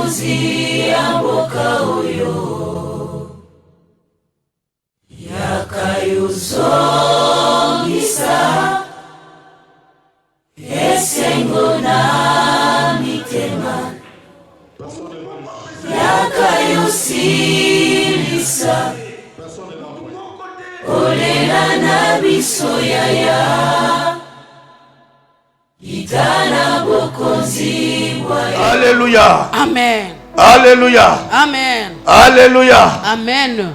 mokonzi ya mboka oyo yakayozongisa esengo na mitema yakayosilisa olela na biso yaya itana bokonzi bwayo. Alléluia. Amen. Alléluia. Amen. Alléluia. Amen.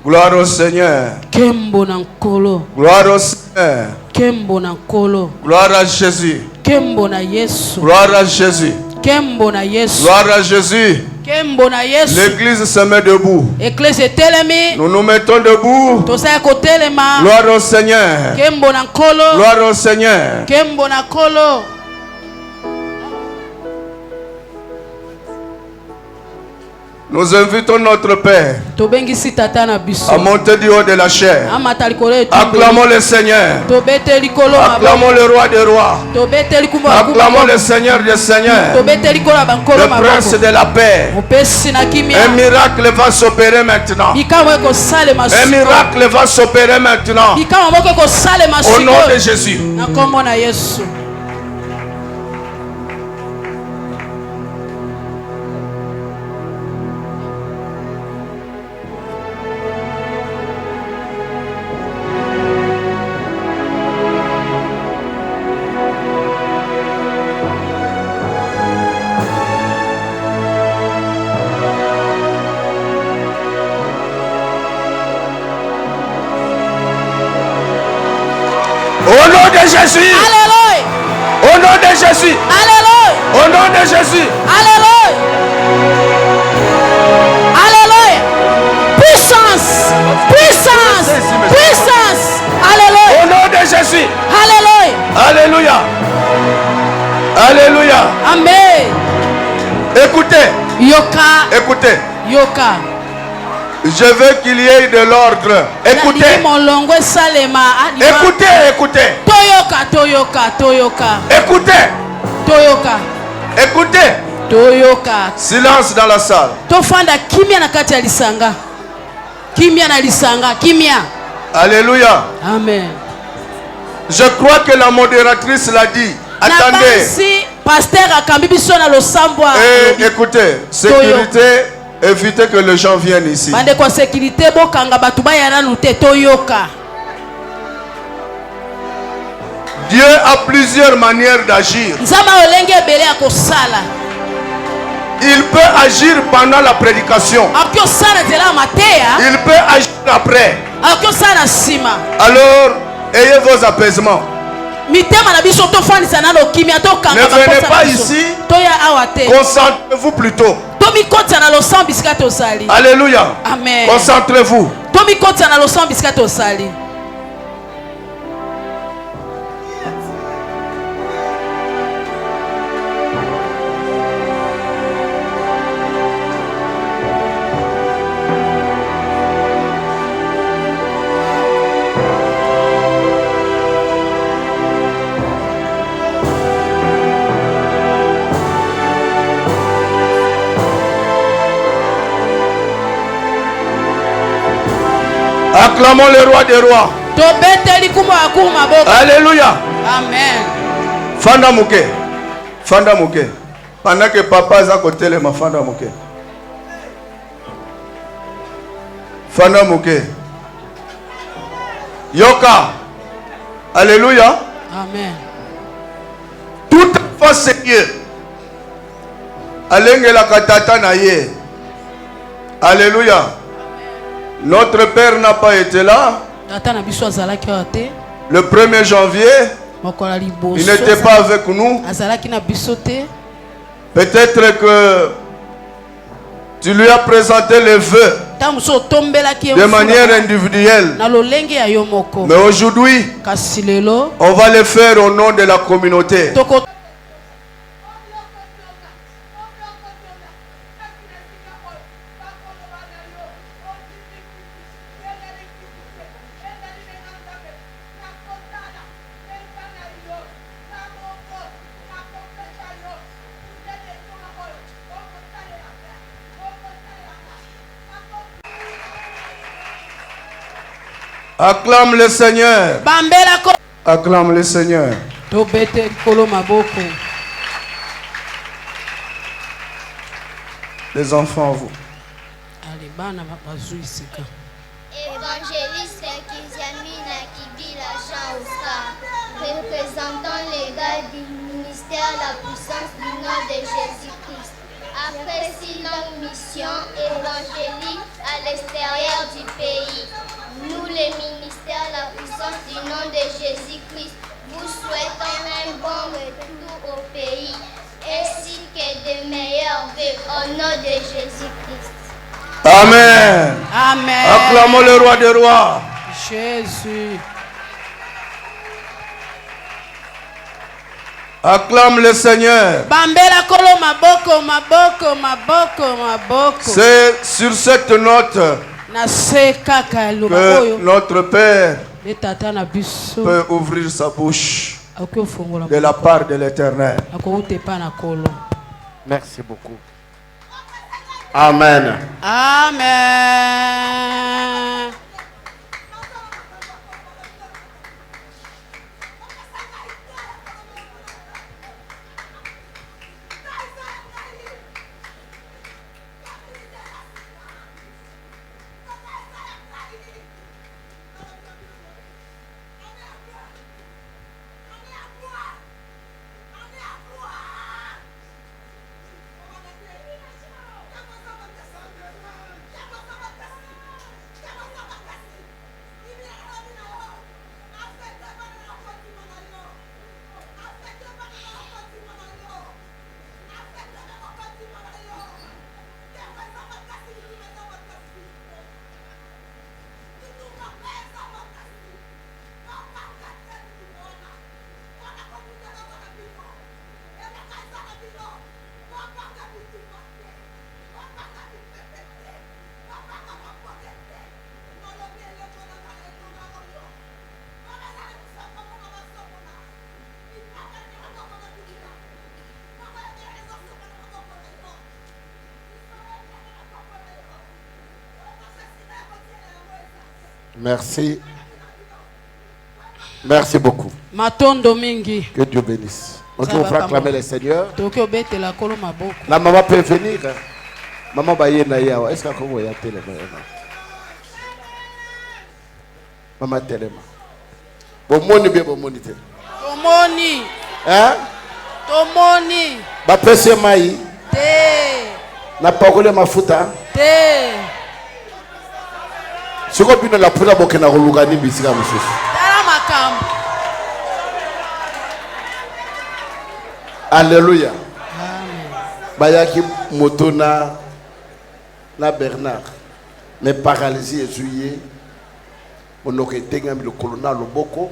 Gloire au Seigneur. Kembo na nkolo. Gloire au Seigneur. Kembo na nkolo. Gloire à Jésus. Kembo na Yesu. Gloire à Jésus. Kembo na Yesu. Gloire à Jésus. Kembo na Yesu. L'église se met debout. Église telemi. Nous nous mettons debout. Tosaya kotelema. Gloire au Seigneur. Kembo na nkolo. Gloire au Seigneur. Kembo na nkolo. Nous invitons notre Père à monter du haut de la chair. Acclamons le Seigneur. Acclamons le roi des rois. Acclamons le Seigneur des seigneurs. Le prince de la paix. Un miracle va s'opérer maintenant. Un miracle va s'opérer maintenant. Au nom de Jésus. Au nom de Jésus. Alléluia. Au nom de Jésus. Alléluia. Au nom de Jésus. Alléluia. Alléluia. Puissance. Puissance. Puissance. Alléluia. Au nom de Jésus. Alléluia. Alléluia. Alléluia. Amen. Écoutez. Yoka. Écoutez. Yoka. Je veux qu'il y ait de l'ordre. Écoutez. Écoutez, écoutez. Toyoka, toyoka, toyoka. Écoutez. Toyoka. Écoutez. Toyoka. Silence dans la salle. Tofanda kimia na kati ya lisanga. Kimia na lisanga, kimia. Alléluia. Amen. Je crois que la modératrice l'a dit. Attendez. Si pasteur akambibiso na losambwa. Écoutez, sécurité. Évitez que les gens viennent ici. Dieu a plusieurs manières d'agir. Il peut agir pendant la prédication. Il peut agir après. Alors, ayez vos apaisements. Ne venez pas ici. Concentrez-vous plutôt. Alléluia. Amen. Concentrez-vous. Acclamons le roi des rois. Alléluia. Amen. Fanda Mouké. Fanda Mouké. Pendant que papa est à côté de ma Fanda Mouké. Fanda Mouké. Yoka. Alléluia. Amen. Tout enfant sérieux. Alléluia. Alléluia. Notre père n'a pas été là. Le 1er janvier, il n'était pas avec nous. Peut-être que tu lui as présenté les vœux de manière individuelle. Mais aujourd'hui, on va le faire au nom de la communauté. Acclame le Seigneur. Acclame le Seigneur. Les enfants, vous. Évangéliste Kizamina Kibila Jean Oscar, représentant légal du ministère La Puissance du nom de Jésus-Christ. Après 6 longues missions évangéliques à l'extérieur du pays, nous, les ministères La Puissance du nom de Jésus-Christ, vous souhaitons un bon retour au pays, ainsi que de meilleurs vœux au nom de Jésus-Christ. Amen. Amen. Acclamons le roi des rois. Jésus. Acclame le Seigneur. C'est sur cette note que notre Père peut ouvrir sa bouche de la part de l'Éternel. Merci beaucoup. Amen. Amen. Merci. Merci beaucoup. Que Dieu bénisse. Ok, on va acclamer le Seigneur. La maman peut venir. Maman Baye Nayawa. Est-ce qu'on voit télé? Maman télé. Bon moni bien bon moni. Tomoni. Hein? Tomoni. Ba pese mai. Te. Na pakole mafuta. Te. Siko bino la pula bokena rolugani bisika mususu. Tala makambo. Alléluia. Amen. Bayaki motona na Bernard. Mais paralysie esuyé. Onoke tengami le colonel Loboko.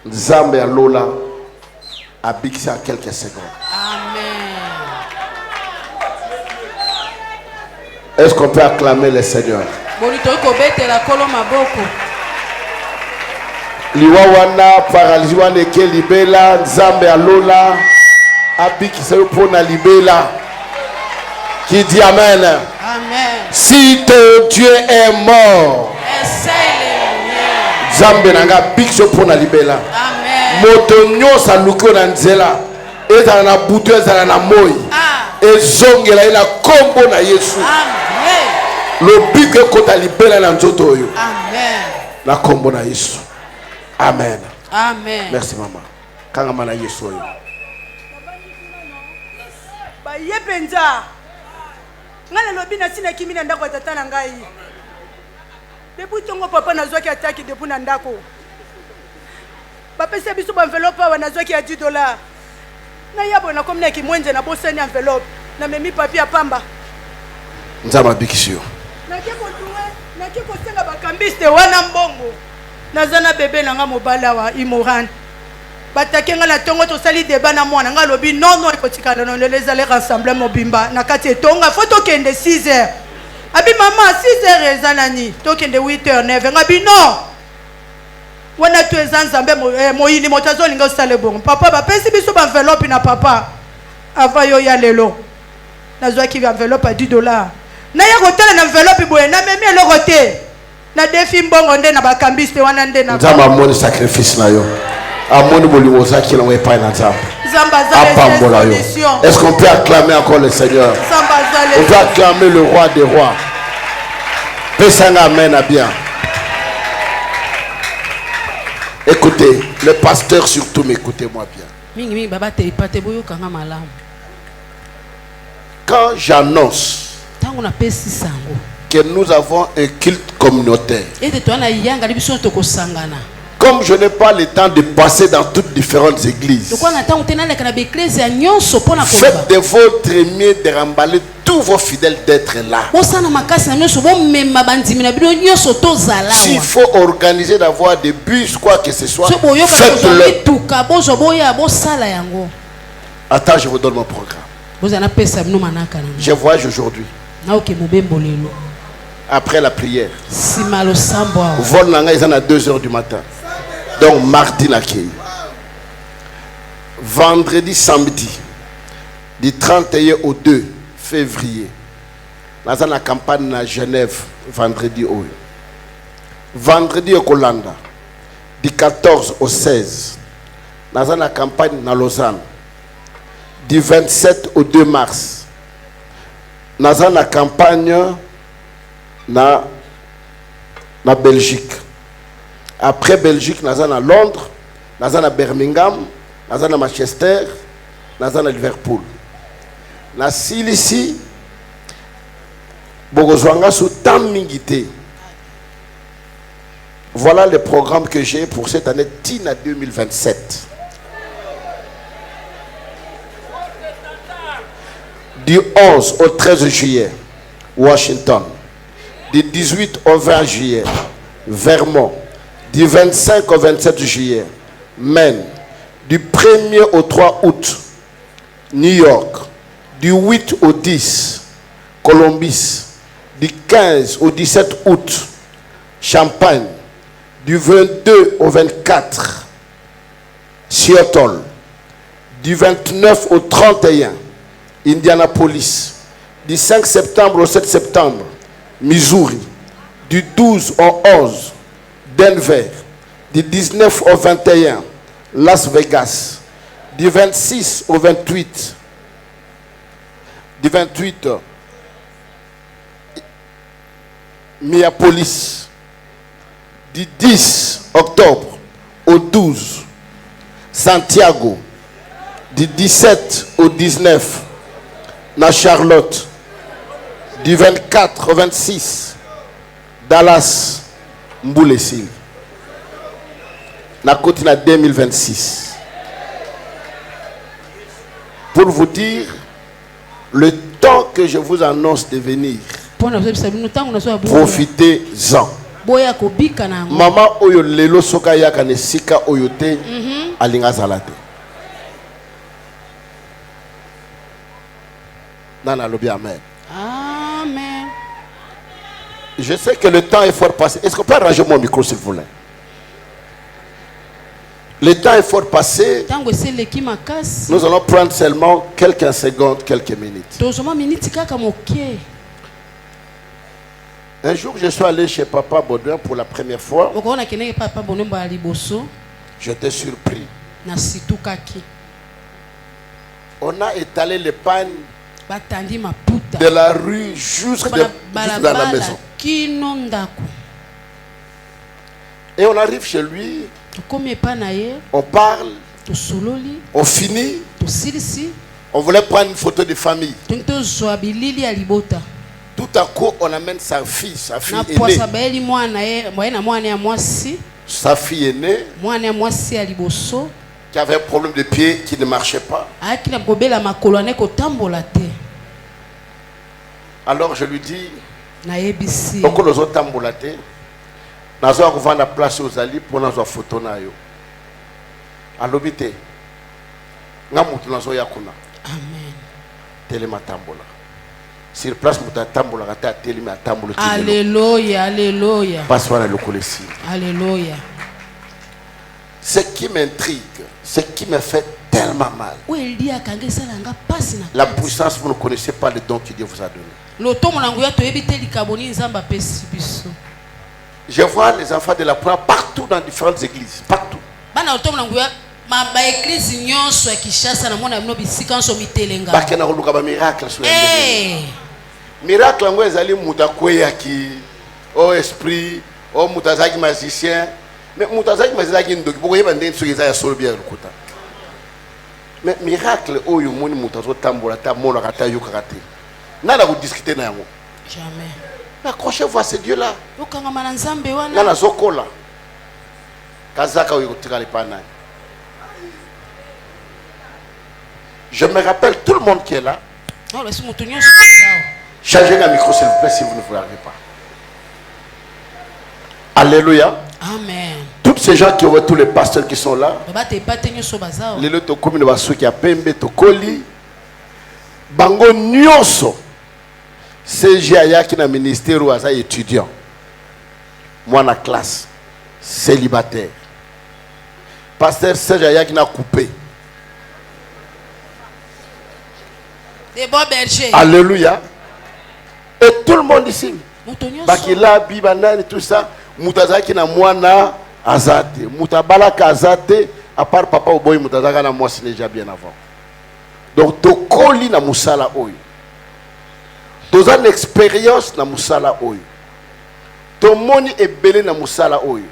Nzambe ya Lola abikisa à quelques secondes. Amen. Est-ce qu'on peut acclamer le Seigneur? Liwa wana paralysie wana eke libela Nzambe ya Lola abikisa yo pona libela. Qui dit Amen? Amen. Si ton Dieu est mort, Nzambe nanga bikisa pona libela. Amen. Moto nyosa luko na nzela ezala na butu ezala na moi ezongela ila kombo na Yesu. Amen. Lobike kota libela na nzoto oyo. Amen. Na kombo na Yesu. Amen. Amen. Merci maman. Kanga mana Yesu oyo. Ba yepenza. Ngale lobi na sina kimi na ndako tata na ngai. Debu tongo papa nazwaki ataki debu na ndako. Bapesa biso ba envelope wa nazwaki ya $10. Na yabo na komna kimwenze na bosani envelope. Na memi papier ya pamba. Nzama bikisio. Na kiko senga bakambiste wana mbongo. Nazana bebe na nga mobala wa Imoran. Batakenga na tongo to sali débat na mwana nga lobi non ekotikana non les aller rassembler mobimba na kati etonga photo kende 6h. Abi maman 6h ezanani to kende 8h 9h ngabi non. Wana tu ezanzambe moyini motazolinga osale bon. Papa ba pesi biso ba envelope na papa. Ava yo ya lelo. Nazwa ki envelope à $10. Na ya kotala na envelope boye na memi eloko te. na defi mbongo nde na bakambiste wana nde na nzamba amoni sacrifice na yo amoni bolingo ozaki nango epai na nzambe apambola yo. Est-ce qu'on peut acclamer encore le Seigneur? On peut acclamer le roi des rois. Pesanga amen à bien. Écoutez, le pasteur surtout, m'écoutez-moi bien. Quand j'annonce que nous avons un culte communautaire, comme je n'ai pas le temps de passer dans toutes différentes églises, faites de votre mieux de remballer tous vos fidèles d'être là. S'il faut organiser d'avoir des bus, quoi que ce soit, faites-le. Attends, je vous donne mon programme. Je voyage aujourd'hui. Après la prière. Vol nanga ils en à 2h du matin. Donc mardi l'accueil. Vendredi, samedi, du 31 au 2 février. Nous avons la campagne à Genève, vendredi au. Vendredi au Kolanda, du 14 au 16. Nous avons la campagne à Lausanne, du 27 au 2 mars. Nous avons la campagne na Belgique. Après Belgique, nous sommes à Londres, nous sommes à Birmingham, nous sommes à Manchester, nous sommes à Liverpool. Nous sommes ici, voilà le programme que j'ai pour cette année TINA 2027. Du 11 au 13 juillet, Washington. Du 18 au 20 juillet, Vermont. Du 25 au 27 juillet, Maine. Du 1er au 3 août, New York. Du 8 au 10, Columbus. Du 15 au 17 août, Champagne. Du 22 au 24, Seattle. Du 29 au 31, Indianapolis. Du 5 septembre au 7 septembre, Missouri. Du 12 au 11, Denver. Du 19 au 21, Las Vegas. Du 26 au 28, Minneapolis. Du 10 octobre au 12, Santiago. Du 17 au 19, na Charlotte. Du 24 au 26, Dallas, Mboulessil. Na côté na 2026. Pour vous dire le temps que je vous annonce de venir, profitez-en. Maman oyo lelo soka yaka ne sika oyo te alinga zalate. Nana lobi amen. Amen. Je sais que le temps est fort passé. Est-ce qu'on peut arranger mon micro s'il vous plaît? Le temps est fort passé. Nous allons prendre seulement quelques secondes, quelques minutes. Un jour, je suis allé chez Papa Baudouin pour la première fois. J'étais surpris. On a étalé les pannes de la rue jusque dans la maison. Et on arrive chez lui. On parle. On finit. On voulait prendre une photo de famille. Tout à coup, on amène sa fille. Sa fille est née. Sa fille est née. Qui avait un problème de pied qui ne marchait pas. Alors je lui dis, pourquoi nous avons tambolaté? Nous avons la place aux alliés pour nous avoir photo. À l'obité. Nous avons yakuna. Amen. Téléma tambola. Sur place, nous avons tambola. Alléluia, alléluia. Passe-moi le colessi. Alléluia. Ce qui m'intrigue, ce qui me fait tellement mal. La puissance, vous ne connaissez pas le don que Dieu vous a donné. Je vois les enfants de la prière partout dans différentes églises. Partout. Miracle. Miracle, oh esprit, oh mutazaki magicien. Mais mutazaki magicien, mais miracle, oh yomoni mutazo tambola tambola kata yukarate. Nana vous discuter na yango. Jamais. Accrochez-vous à ce Dieu-là. Nana zokola. Kazaka uyotika lipana. Je me rappelle tout le monde qui est là. Changez le micro s'il vous plaît si vous ne vous l'avez pas. Alléluia. Amen. Tous ces gens qui ont tous les pasteurs qui sont là. Les autres communes de Basso qui a pembe tokoli. Bango nyonso. C'est Jaya qui na ministère ou asa étudiant. Moi na classe célibataire. Pasteur Serge Jaya qui n'a coupé. Des bons bergers. Alléluia. Et tout le monde ici. Bakila, Bibanane, tout ça. Moutazaki na mwana azate. Mutabalaka azate. À part papa ou boy, Moutazaka na moi, c'est déjà bien avant. Donc, to koli na musala oyo. To une expérience na musala oyo. To moni ebele na musala oyo.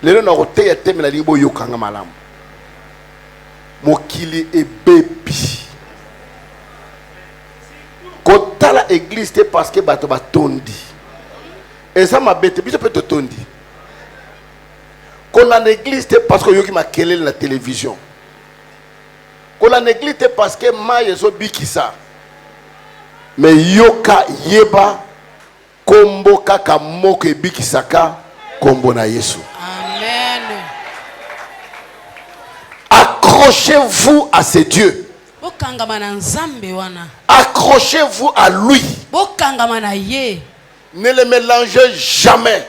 Lelo na rote ya teme na libo yokanga malamu. Mokili ebebi. Kotala église te parce que bato batondi. Et ça m'a bête, biso peut te tondi. Qu'on a église te parce que yoki ma kelele la télévision. Qu'on a église te parce que ma yeso bikisa. Mais yoka yeba kombo kaka moko bikisaka kombo na Yesu. Amen. Accrochez-vous à ce Dieu. Accrochez-vous à lui. Ne le mélangez jamais.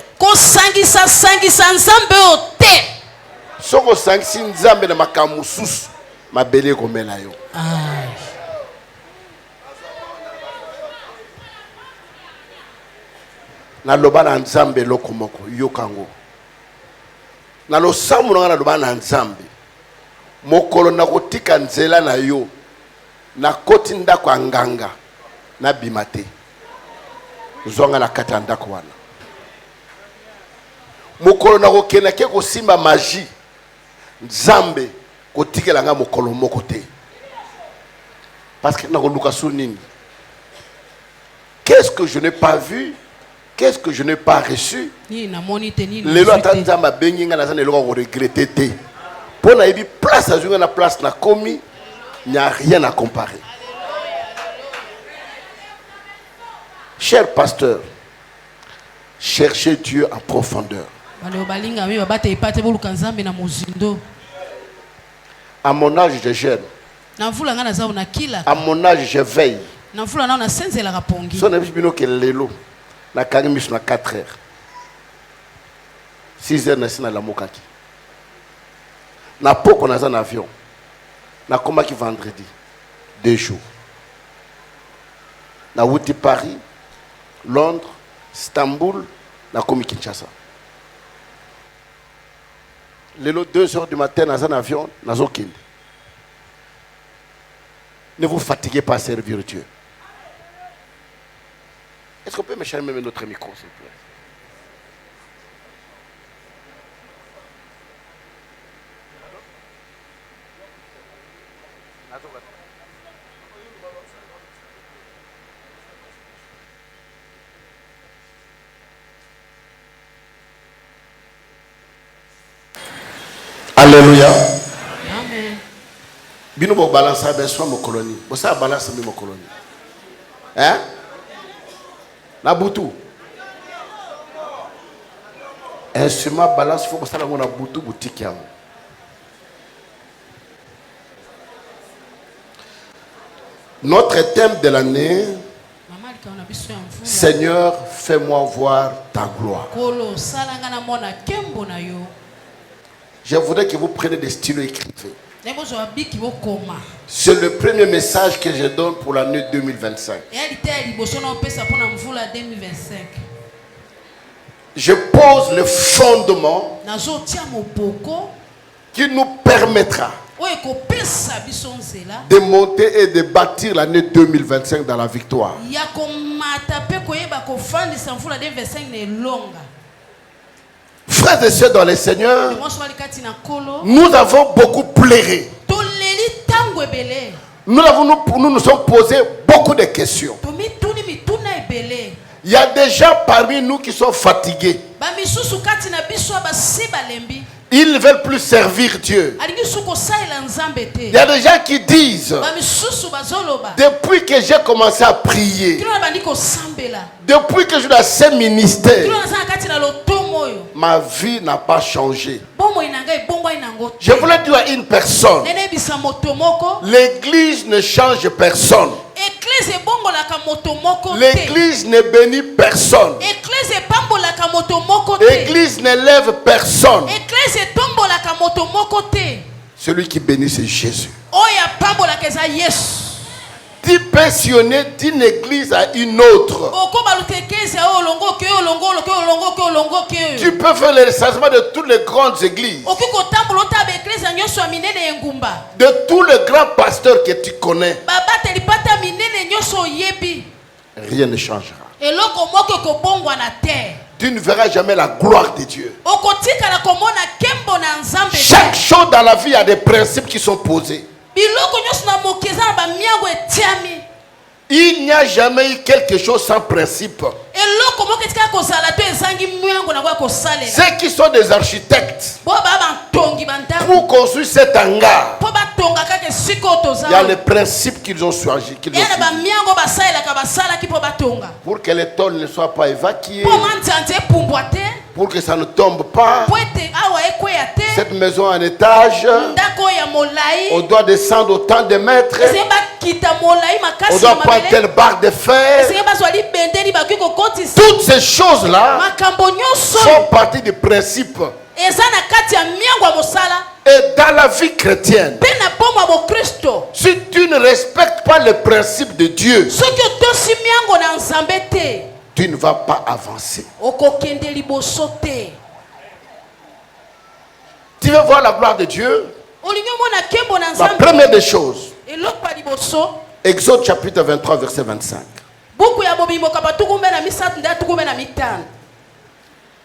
Si vous sangisi nzambe na makamusus, mabele komela yo. Na loba na nzambe lokomoko yokango. Na lo samu na loba na nzambe. Mokolo na kotika nzela na yo. Na koti ndako anganga na bimate. Zonga na kata ndako wana. Mokolo na kokena ke ko simba magie. Nzambe kotikela nga mokolo moko te. Parce que na ko luka sunini. Qu'est-ce que je n'ai pas vu? Qu'est-ce que je n'ai pas reçu? Les lois tanzamba benginga na zane loko regretter te. Pour na ebi place à jouer na place na komi, il n'y a rien à comparer. Cher pasteur, cherchez Dieu en profondeur. À mon âge, je jeûne. À mon âge, je veille. Si on a vu que l'élo, na kangimis na 4 heures. 6 heures na la mokaki. Na poko na un avion. Na komba ki vendredi. 2 jours. Na wuti Paris, Londres, Istanbul, na komi Kinshasa. Lelo 2 heures du matin dans un avion, na zokinde. Ne vous fatiguez pas à servir Dieu. Est-ce qu'on peut me charmer notre micro, s'il vous plaît? Alléluia. Amen. Bino bo balance a besoin mo colonie. Bo ça balance mi mo colonie. Hein? Na butu. Instrument balance faut que ça na butu boutique yango. Notre thème de l'année, Seigneur, fais-moi voir ta gloire. Je voudrais que vous preniez des stylos et écrivez. C'est le premier message que je donne pour l'année 2025. je pose le fondement qui nous permettra de monter et de bâtir l'année 2025 dans la victoire. Frères et sœurs dans le Seigneur, nous avons beaucoup pleuré. Nous nous sommes posé beaucoup de questions. Il y a des gens parmi nous qui sont fatigués. Ils ne veulent plus servir Dieu. Il y a des gens qui disent, depuis que j'ai commencé à prier, depuis que je suis dans ce ministère, ma vie n'a pas changé. Je voulais dire à une personne, l'église ne change personne. L'église ne bénit personne. L'église ne lève personne. Celui qui bénit, c'est Jésus. Tu peux sillonner d'une église à une autre. Tu peux faire le recensement de toutes les grandes églises. De tous les grands pasteurs que tu connais. Rien ne changera. Tu ne verras jamais la gloire de Dieu. Chaque chose dans la vie a des principes qui sont posés. Il n'y a jamais eu quelque chose sans principe. Ceux qui sont des architectes pour construire cet hangar, il y a les principes qu'ils ont suivis. Pour que les tôles ne soient pas évacuées, pour que ça ne tombe pas. Cette maison en étage, on doit descendre autant de mètres. On doit prendre telle barre de fer. Toutes ces choses-là font partie du principe. Et dans la vie chrétienne, si tu ne respectes pas le principe de Dieu, tu ne vas pas avancer. Tu veux voir la gloire de Dieu? La première des choses, Exode chapitre 23 verset 25.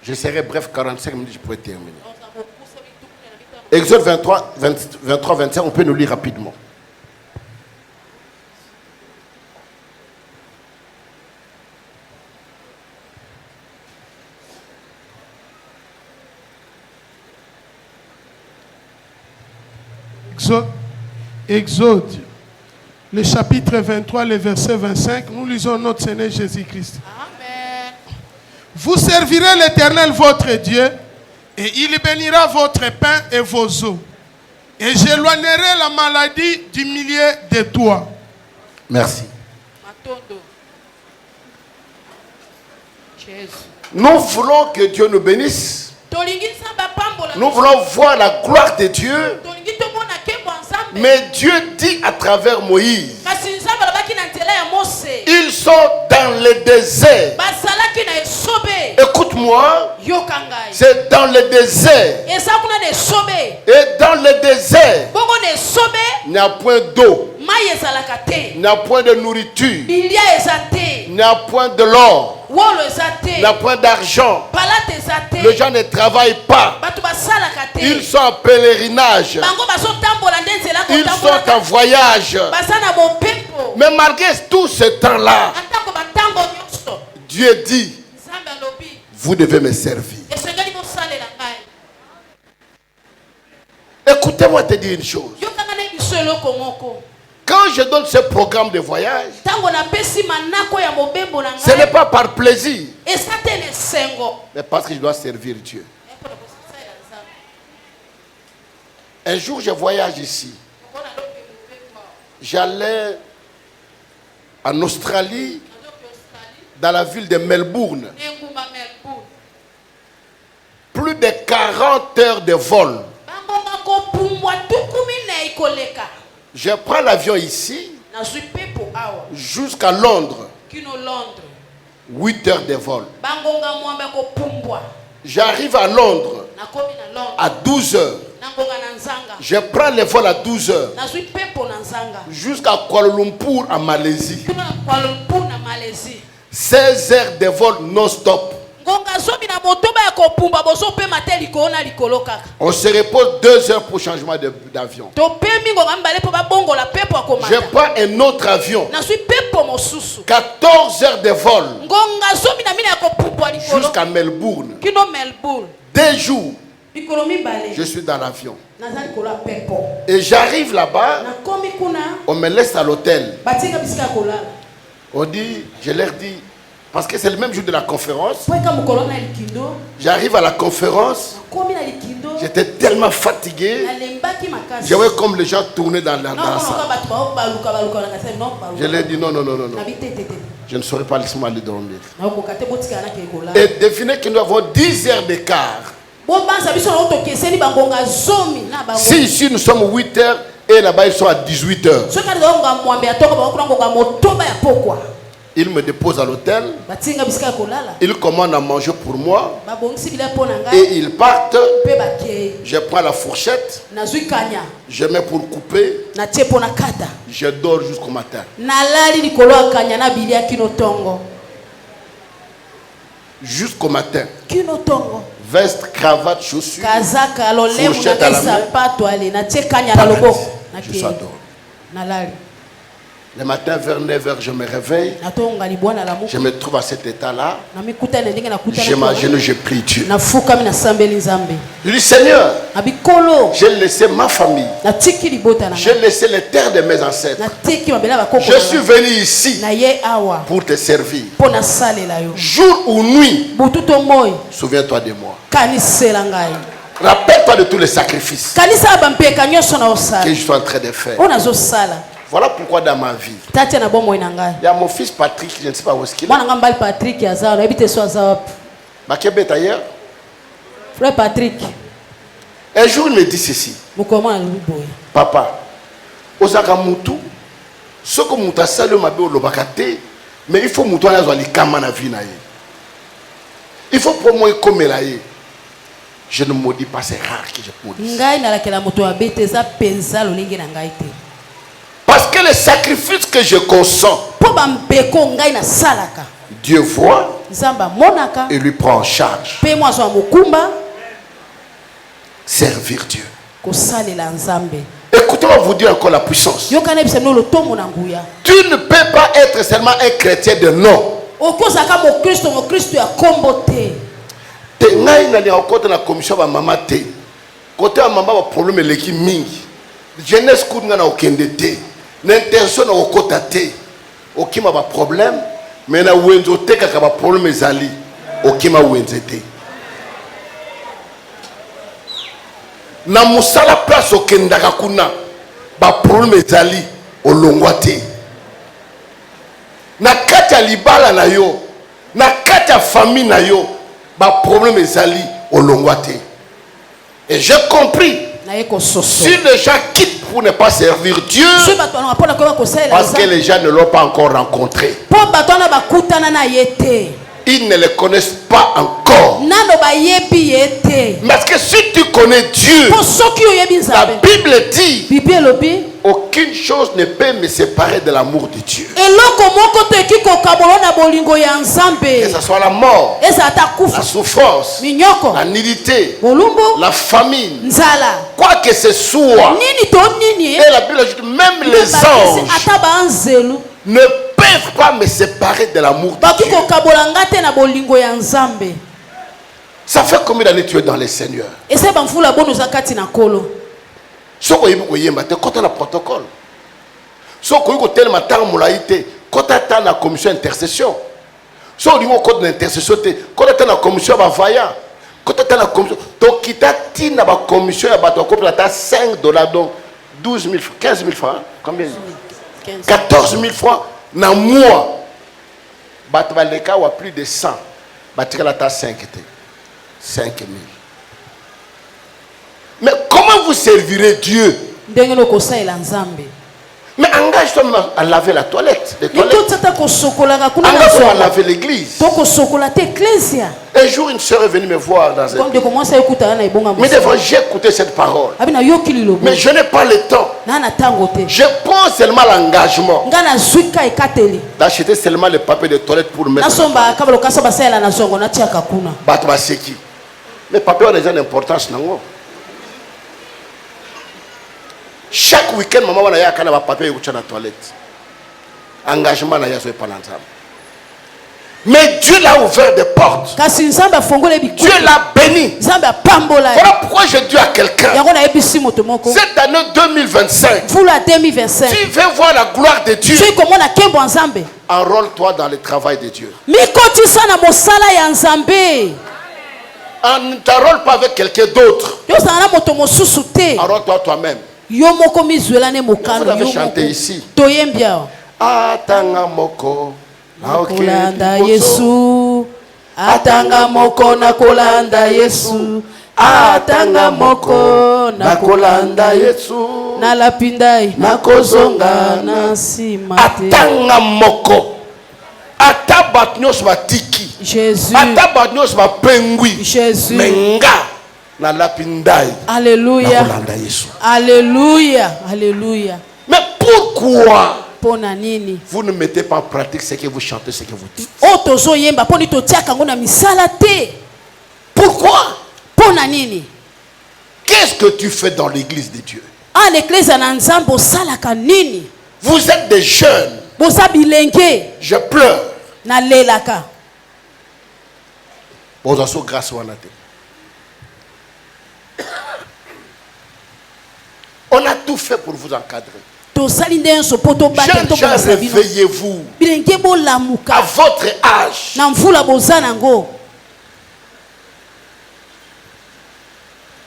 Je serai bref, 45 minutes, je pourrais terminer. Exode 23, 25, on peut nous lire rapidement. Exode, le chapitre 23, le verset 25, nous lisons notre Seigneur Jésus-Christ. Amen. Vous servirez l'Éternel votre Dieu, et il bénira votre pain et vos eaux. Et j'éloignerai la maladie du milieu de toi. Merci. Nous voulons que Dieu nous bénisse. Nous voulons voir la gloire de Dieu. Mais Dieu dit à travers Moïse, ils sont dans le désert. Écoute-moi, c'est dans le désert. Et dans le désert, il n'y a point d'eau, il n'y a point de nourriture, il n'y a point de l'or, il n'y a point d'argent. Les gens ne travaillent pas. Ils sont en pèlerinage. Ils sont en voyage. Mais malgré tout ce temps-là, Dieu dit, vous devez me servir. Écoutez-moi te dire une chose. Quand je donne ce programme de voyage, ce n'est pas par plaisir, mais parce que je dois servir Dieu. Un jour, je voyage ici. J'allais en Australie, dans la ville de Melbourne. Plus de 40 heures de vol. Je prends l'avion ici jusqu'à Londres. 8 heures de vol. J'arrive à Londres à 12 heures. Je prends le vol à 12 heures jusqu'à Kuala Lumpur en Malaisie. 16 heures de vol non-stop. On se repose 2 heures pour changement d'avion. Je prends un autre avion. 14 heures de vol jusqu'à Melbourne. 2 jours. Je suis dans l'avion. Et j'arrive là-bas. On me laisse à l'hôtel. On dit, je leur dis, parce que c'est le même jour de la conférence. J'arrive à la conférence. J'étais tellement fatigué. Je voyais comme les gens tournaient dans la salle. Je leur ai dit non. Je ne saurais pas, laisser-moi aller dormir. Et devinez que nous avons 10 heures d'écart. Si ici nous sommes 8 heures et là-bas ils sont à 18 heures. Il me dépose à l'hôtel. Il commande à manger pour moi. Et ils partent. Je prends la fourchette. Je mets pour couper. Je dors jusqu'au matin. Jusqu'au matin. Veste, cravate, chaussures. Fourchette à la main. Je s'adore. Le matin vers 9h, je me réveille. Je me trouve à cet état-là. Je m'agenouille, je prie Dieu. Je dis Seigneur, j'ai laissé ma famille. J'ai laissé les terres de mes ancêtres. Je suis venu ici pour te servir. Jour ou nuit, souviens-toi de moi. Rappelle-toi de tous les sacrifices que je suis en train de faire. Voilà pourquoi dans ma vie, il y a mon fils Patrick, je ne sais pas où est-ce qu'il est. Makébet ailleurs. Frère Patrick. Un jour il me dit ceci. Papa, Osaka Moutou, ce que Moutou a salé ma béo l'obakate, mais il faut Moutou a zali kama na vie na ye. Il faut pour moi comme la ye. Je ne maudis pas, c'est rare que je maudisse. Parce que le sacrifice que je consens, Dieu voit et lui prend en charge. Servir Dieu. Écoutez-moi vous dire encore la puissance. Tu ne peux pas être seulement un chrétien de nom. Te ngai na lia okota na commission ba mama te. Côté a mama ba problème leki mingi. Jeunesse kou nga na okende te. L'intention na okota te. Okima ba problème, mais na wenzo te kaka ba problème ezali. Okima wenze te. Na musala place okendaka kuna ba problème ezali olongwa te. Na kati ya libala na yo, na kati ya famille na yo, ba problème ezali olongwate. Et j'ai compris. Si les gens quittent pour ne pas servir Dieu, parce que les gens ne l'ont pas encore rencontré, ils ne le connaissent pas encore. Parce que si tu connais Dieu, la Bible dit, aucune chose ne peut me séparer de l'amour de Dieu. Que ce soit la mort, la souffrance, la nudité, la famine, quoi que ce soit. Et la Bible ajoute, même les anges ne peuvent pas me séparer de l'amour de Dieu. Ça fait combien d'années tu es dans le Seigneur? Soko yibu koyemba te kota na protocole. Soko yibu tellement tant molaïté kota ta na commission intercession. Soko yibu kota na intercession te kota ta na commission ba vaillant. Kota ta na commission to kita ti na ba commission ya bato ko plata $5 donc 12 000 15 000 francs. Combien? 14 000 francs na mois. Bato baleka wa plus de 100. Batika la ta 5 te. 5 000. Mais comment vous servirez Dieu? Mais engage-toi à laver la toilette. Engage-toi à laver l'église. Un jour, une soeur est venue me voir dans un pays. Mais devant, j'ai écouté cette parole. Mais je n'ai pas le temps. Je prends seulement l'engagement d'acheter seulement le papier de toilette pour mettre. Mais papier a déjà une importance. Chaque week-end, maman a un papier dans la toilette. Engagement n'a pas l'ensemble. Mais Dieu l'a ouvert des portes. Dieu l'a béni. Voilà pourquoi je dis à quelqu'un, cette année 2025, tu veux voir la gloire de Dieu. Enrôle-toi dans le travail de Dieu. Ne t'enrôle pas avec quelqu'un d'autre. Enrôle-toi toi-même. Vous avez chanté ici. Atanga moko nakolanda Yesu, atanga moko nakolanda Yesu, atanga moko nakolanda Yesu, nalapindai nakozonga na nsima. Atanga moko atabatnyos batiki Jésus, atabatnyos bapengwi Jésus, menga nalapindai. Alléluia, alléluia, alléluia. Mais pourquoi vous ne mettez pas en pratique ce que vous chantez, ce que vous dites? Pourquoi? Qu'est-ce que tu fais dans l'église de Dieu? Vous êtes des jeunes. Je pleure. On a tout fait pour vous encadrer. Réveillez-vous à votre âge.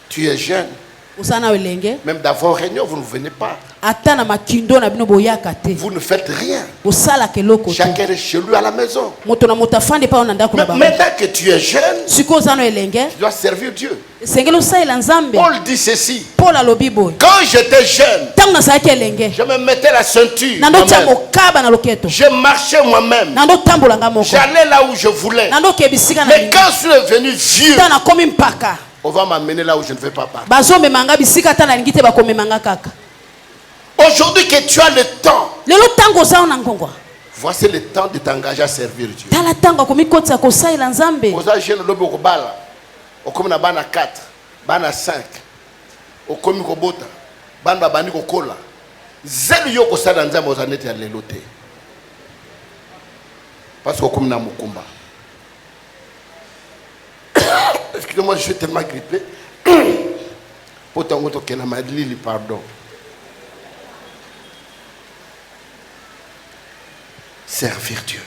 Tu es jeune. Même d'avoir réunion, vous ne venez pas. Vous ne faites rien. Chacun est chez lui à la maison. Mais maintenant que tu es jeune, tu dois servir Dieu. Paul dit ceci. Quand j'étais jeune, je me mettais la ceinture moi-même. Je marchais moi-même. J'allais là où je voulais. Mais quand je suis devenu vieux, on va m'amener là où je ne veux pas partir. Aujourd'hui que tu as le temps, voici le temps de t'engager à servir Dieu. Vous avez jeune lobo kobala, okomi na bana 4, bana 5, okomi kobota, bana bani kokola. Zelu yo kosala nzambe ozanete ya lelo te. Parce que okomi na mukumba. Excusez-moi, je suis tellement grippé. Pardon. Servir Dieu.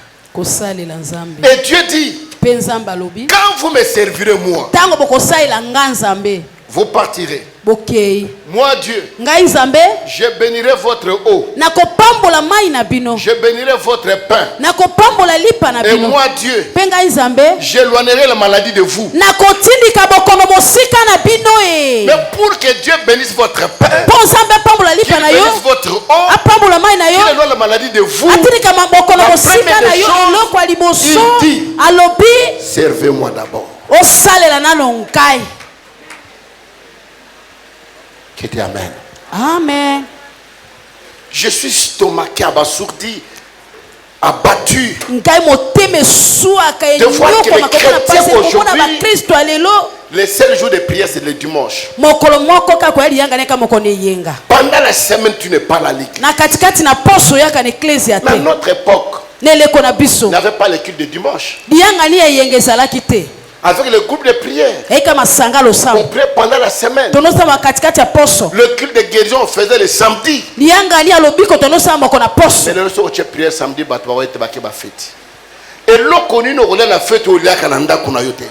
Et Dieu dit, quand vous me servirez moi, vous partirez. Moi Dieu, je bénirai votre eau. Je bénirai votre pain. Et moi Dieu, j'éloignerai la maladie de vous. Mais pour que Dieu bénisse votre pain, qu'il bénisse votre eau, qu'il éloigne la maladie de vous, la première des choses, il dit, servez-moi d'abord. Qui dit Amen. Amen. Je suis stomaqué, abasourdi, abattu de voir que les chrétiens aujourd'hui, le seul jour de prière c'est le dimanche. Pendant la semaine tu n'es pas à l'église. Mais à notre époque, il n'y avait pas le culte de dimanche. Avec le groupe de prière, on priait pendant la semaine. Le culte de guérison on faisait le samedi. Mais le soir tu priais samedi, tu vas être fête. Et l'eau connue nous relève la fête au lieu Canada qu'on a yoté.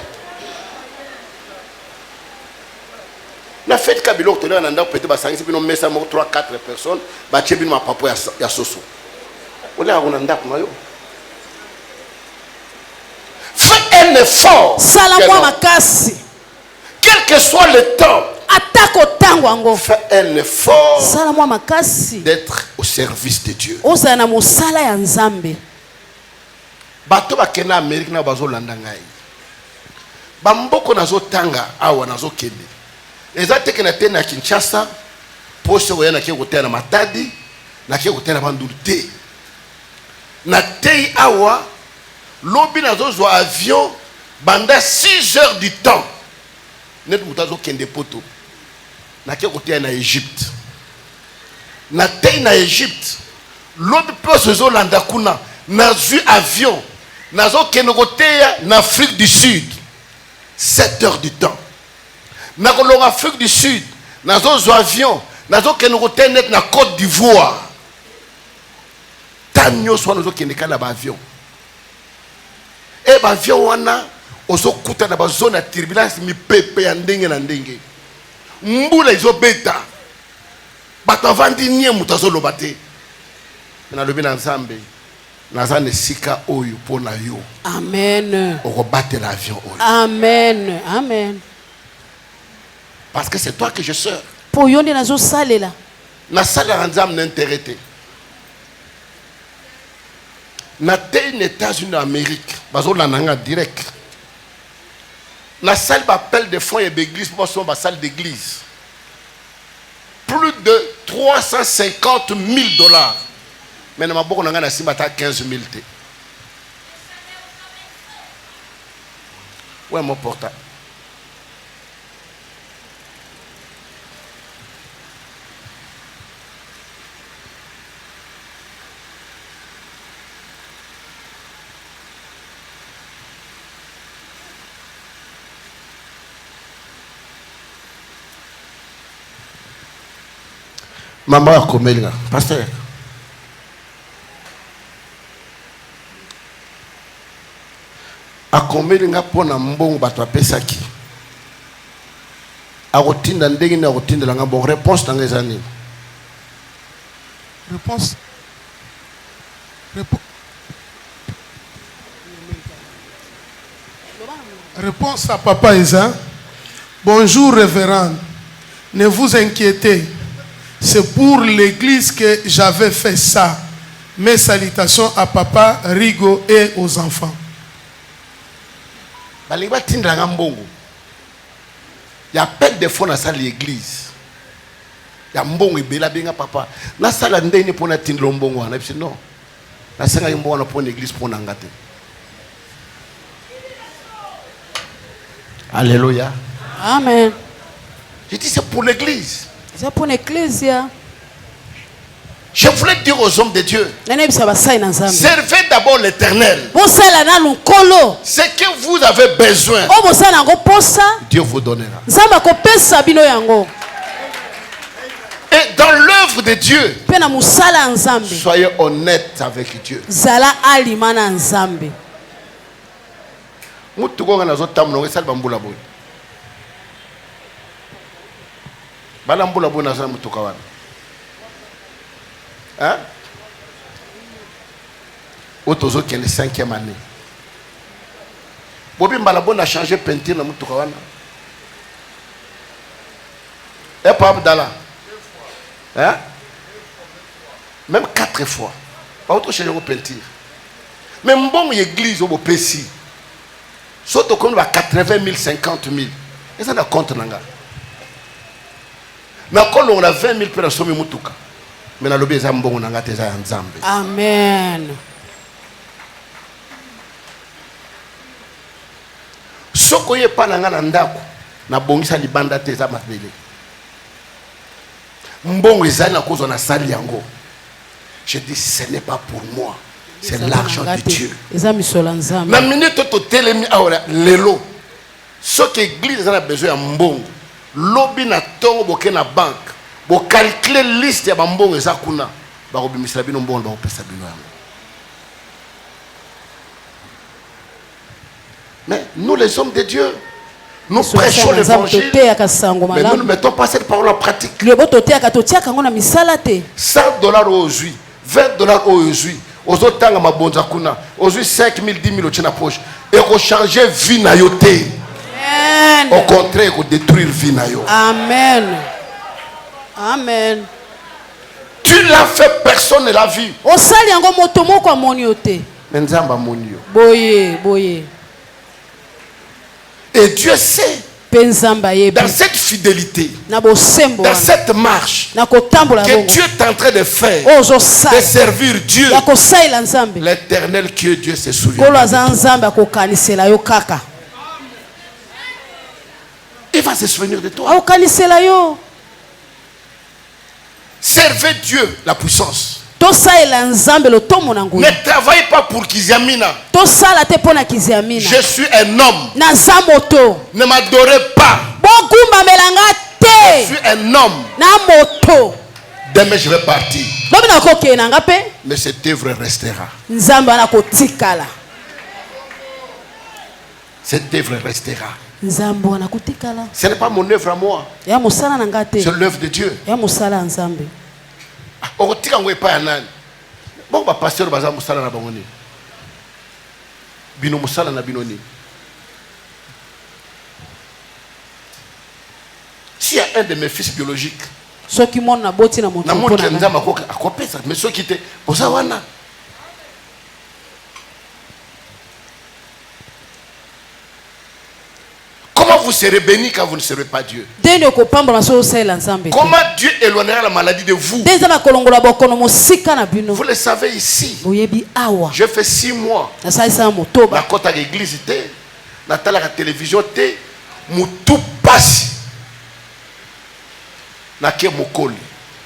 La fête Kabilo tu l'as nanda peut-être basangi si nous met ça 3-4 personnes, bah tu es bien ma papa ya soso. On a nanda qu'on a yo. Fais un effort. Quel que soit le temps. Fais un effort d'être au service de Dieu. Bato bakena Amérique na bazolanda ngai. Bamboko nazo tanga awa nazo kende. Ezate ke na tena Kinshasa, poste ko yana ke ko tena Matadi, na ke ko tena Bandurute. Na tei awa lobi nazo zo avion banda 6 heures du temps. Net mutazo kende poto. Na ke ko tena Égypte. Na tei na Égypte. Lobi poste zo landa kuna na zu avion. Nazo kenogoteya en Afrique du Sud 7 heures du temps. Nazo en Afrique du Sud nazo zo avion nazo kenogoteya net na Côte d'Ivoire. Tanyo so nazo kenekala ba avion. E ba avion wana ozo kuta na ba zone ya turbulence mi pepe ya ndenge na ndenge. Mbula izo beta. Bato vandi nie mutazo lobate. Na lobi na Nzambe. Amen. L'avion. Amen. Amen. Parce que c'est toi que je sers. Pour yonde nazo salela. Na sala nzam n'intérêté. Na te les États-Unis d'Amérique, bazo la nanga direct. Na salle appel de fonds et d'église pour son salle d'église. Plus de 350 000 $. Mais je suis 15 000. Où est mon portable? Maman a commis là, pasteur. A combien nga pona mbongo bato apesaki akotinda ndenge na akotinda nga bon réponse dans les années. Réponse à Papa Isa. Bonjour révérend. Ne vous inquiétez. C'est pour l'église que j'avais fait ça. Mes salutations à Papa Rigo et aux enfants. Il y a peine de fois dans l'église. Il y a mbongo ibela benga papa. Na sala ndeni pona tindlo mbongo na bisi non. Na senga mbongo na pona église pona ngate. Alléluia. Amen. Je dis c'est pour l'église. C'est pour l'église. Je voulais dire aux hommes de Dieu, servez d'abord l'Éternel. Ce que vous avez besoin, Dieu vous donnera. Et dans l'œuvre de Dieu, soyez honnête avec Dieu. Hein? Otozo qui est 5e année. Bobi Malabon a changé peinture dans Moutoukwana. Et pas Abdallah. Hein? Même 4 fois. Pas autre chose de peinture. Même bon église au Pessi. Surtout comme 80 000, 50 000. Et ça n'a compte nanga. Na kolo on a 20 000 personnes au Moutouka. Amen. Soko ye pa nanga na ndako na bongisa libanda te za mabele. Mbongo ezali na kozo na sali yango. Je dis ce n'est pas pour moi, c'est l'argent de Dieu. Na minute to telemi awala lelo. Soko église a besoin ya mbongo. Lobi na tongo boke na banque. Pour calculer la liste de bambons et zakuna, mais nous les hommes de Dieu, nous prêchons l'évangile, mais nous ne mettons pas cette parole en pratique. 100 $ aujourd'hui, 20 $ aujourd'hui, aux autres temps ma bonne zakuna, aujourd'hui 5 000, 10 000 au poche, et qu'on change vie na yote. Au contraire, qu'on détruire vie na yo. Amen. Amen. Tu l'as fait, personne ne l'a vu. Boye. Et Dieu sait. Dans cette fidélité, dans cette marche que Dieu est en train de faire, de servir Dieu, l'éternel que Dieu se souvient. Il va se souvenir de toi. Servez Dieu, la puissance. Ne travaille pas pour Kiziamina. Je suis un homme. Ne m'adorez pas. Je suis un homme. Demain je vais partir. Mais cette œuvre restera. Cette œuvre restera. Ce n'est pas mon œuvre à moi. C'est l'œuvre de Dieu. Okotika ngwe pa nani bon ba pasteur baza musala na bangoni bino musala na binoni. S'il y a un de mes fils biologiques ceux qui montent na boti na monte na monte nzama ko akopesa mais ceux qui te boza wana comment vous serez béni quand vous ne serez pas Dieu? Comment Dieu éloignera la maladie de vous? Vous le savez ici. Je fais 6 mois. Na kota l'église te, na tala la télévision te, mutu passe. Na ke mokoli,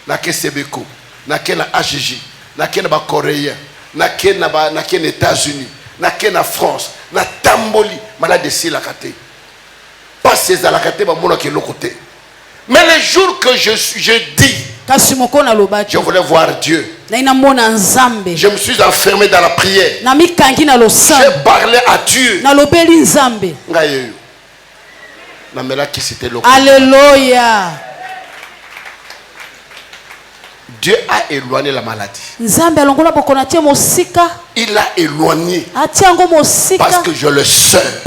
na ke sebeko, na ke na HG, na ke na ba coréen, na ke na États-Unis, na ke na France, na tamboli maladie si la kate. Mais le jour que je dis, je voulais voir Dieu. Je me suis enfermé dans la prière. J'ai parlé à Dieu. Alléluia. Dieu a éloigné la maladie. Il a éloigné parce que je le sers.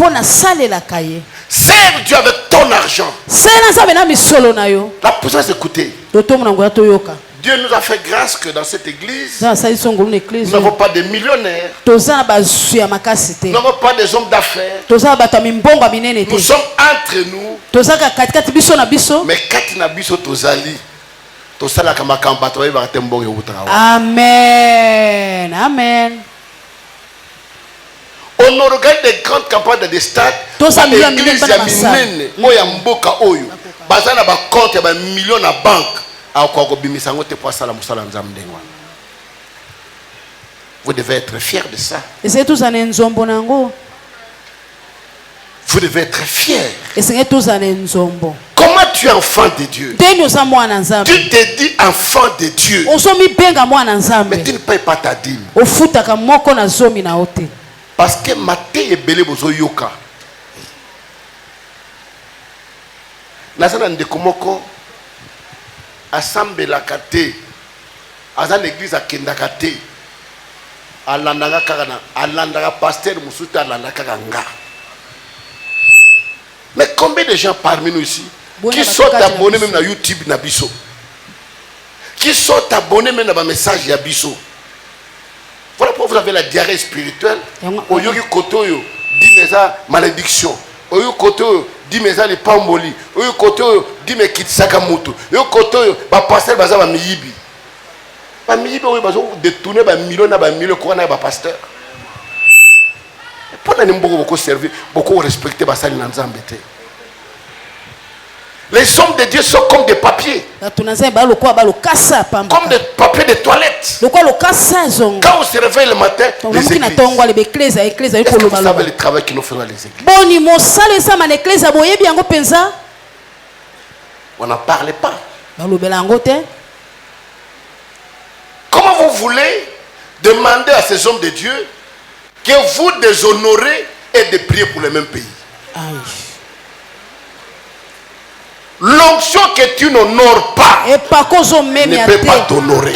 Sers Dieu avec ton argent. La puissance écoutée. Dieu nous a fait grâce que dans cette église, nous n'avons pas de millionnaires. Nous n'avons pas des hommes d'affaires. Nous sommes entre nous. Mais quand nous sommes Amen. Amen. On organise des grandes campagnes de stade. L'église ya minene oya mboka oyo bazana ba compte ya ba millions na banque akwa bimisa ngote pour sala musala nzambe ngwa. Vous devez être fiers de ça. Vous devez être fiers. Comment tu es enfant de Dieu? Tu te dis enfant de Dieu. Mais tu ne payes pas ta dîme. Parce que maté et belé bozo yoka. Nazana ndekomoko assemble la kate. Azan église a kendakate. Alandanga karana. Alandanga pasteur musuta alandanga kanga. Mais combien de gens parmi nous ici qui sont abonnés même à YouTube Nabiso, qui sont abonnés même à un message Yabiso? Voilà pourquoi vous avez la diarrhée spirituelle. Oyogi kotoyo dit mes malédiction. Oyogi kotoyo dit mes les pamboli. Oyogi kotoyo dit mes kitsaka moto. Oyogi kotoyo ba pasteur baza ba miyibi. Ba miyibi oyo bazo détourner ba millions na ba millions ko na ba pasteur. Beaucoup servir, beaucoup respecter les hommes de Dieu sont comme des papiers. Comme des papiers de toilette. Quand on se réveille le matin, les églises. Est-ce que vous savez le travail que nous faisons à les églises? On n'en parle pas. Comment vous voulez demander à ces hommes de Dieu que vous déshonorez et de prier pour le même pays? L'onction que tu n'honores pas ne peut pas t'honorer.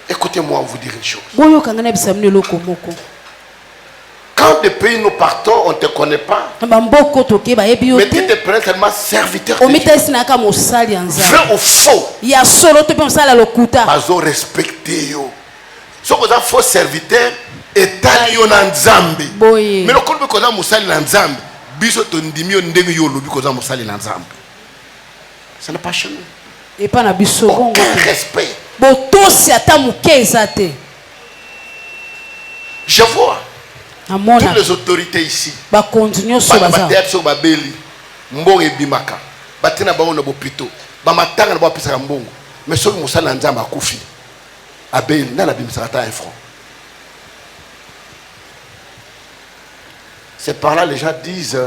Écoutez-moi vous dire une chose. Quand des pays nous partons, on ne te connaît pas. Mais tu te prends tellement serviteur de Dieu. Vrai ou faux? Pas respecter yo. Ce que ça faux serviteur est allé en Nzambe. Mais le coup qu'on a musali en Nzambe, biso tondimi on ndenge yo lobi qu'on a musali en Nzambe. Ça n'a pas changé. Et pas na biso. Aucun respect. Je vois. Toutes les autorités ici. Mbongo ebimaka. Batina bango na bopito. Ba matanga na bopisa mbongo. Mais soki musala nzamba akufi. Abel na bimisa ta un franc. C'est par là les gens disent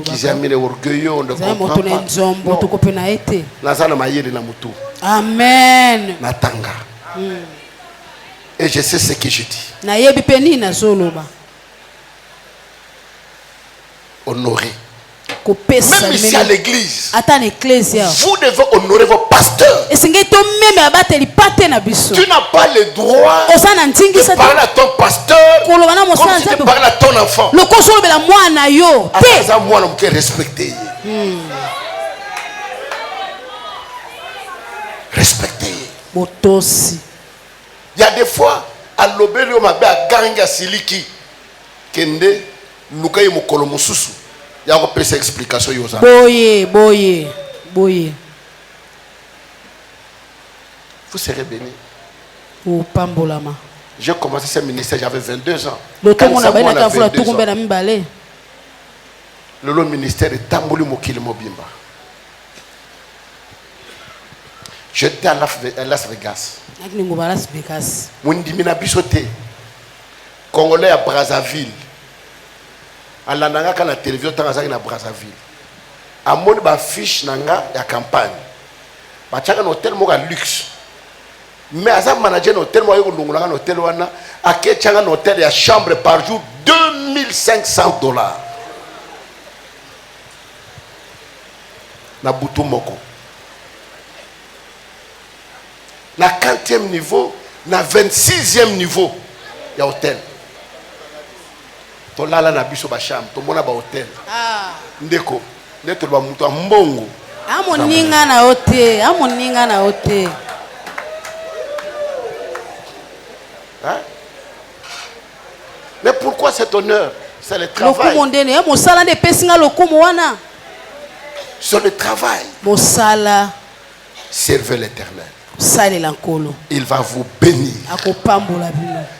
qu'ils aiment les orgueilleux, on ne comprend pas. Nazana mayele na mutu. Amen. Natanga. Et je sais ce que je dis. Honorer. Même ici à l'église, vous devez honorer vos pasteurs. Tu n'as pas le droit de parler à ton pasteur comme si tu parlais à ton enfant. Moi, je veux respecter. Respecter. Il y a des fois, à l'obéli, ma à Ganga Siliki, Kende, Lukaï Mokolo Mususu. Il y a une explication. Boye. Vous serez bénis. J'ai commencé ce ministère, j'avais 22 ans. Le ministère est Tamboli Mokili Mobimba. J'étais à Las Vegas. Mundimina Bisoté, Congolais à Brazzaville. À la télévision, à Brazzaville. À mon fiche nanga ya campagne. Ba tchaka no hôtel mo luxe. Mais à ça manager no hôtel mo yo ndongula no hôtel wana, a ke tchaka no hôtel ya chambre par jour $2500. Na butu moko. Na 40e niveau, na 26e niveau ya hôtel. Tolala na biso ba chambre, to mona ba hôtel. Ndeko, neto ba mutu mbongo. Amoninga na hôtel, Hein? Mais pourquoi cet honneur? C'est le travail. C'est le travail. Servez l'Éternel. Il va vous bénir.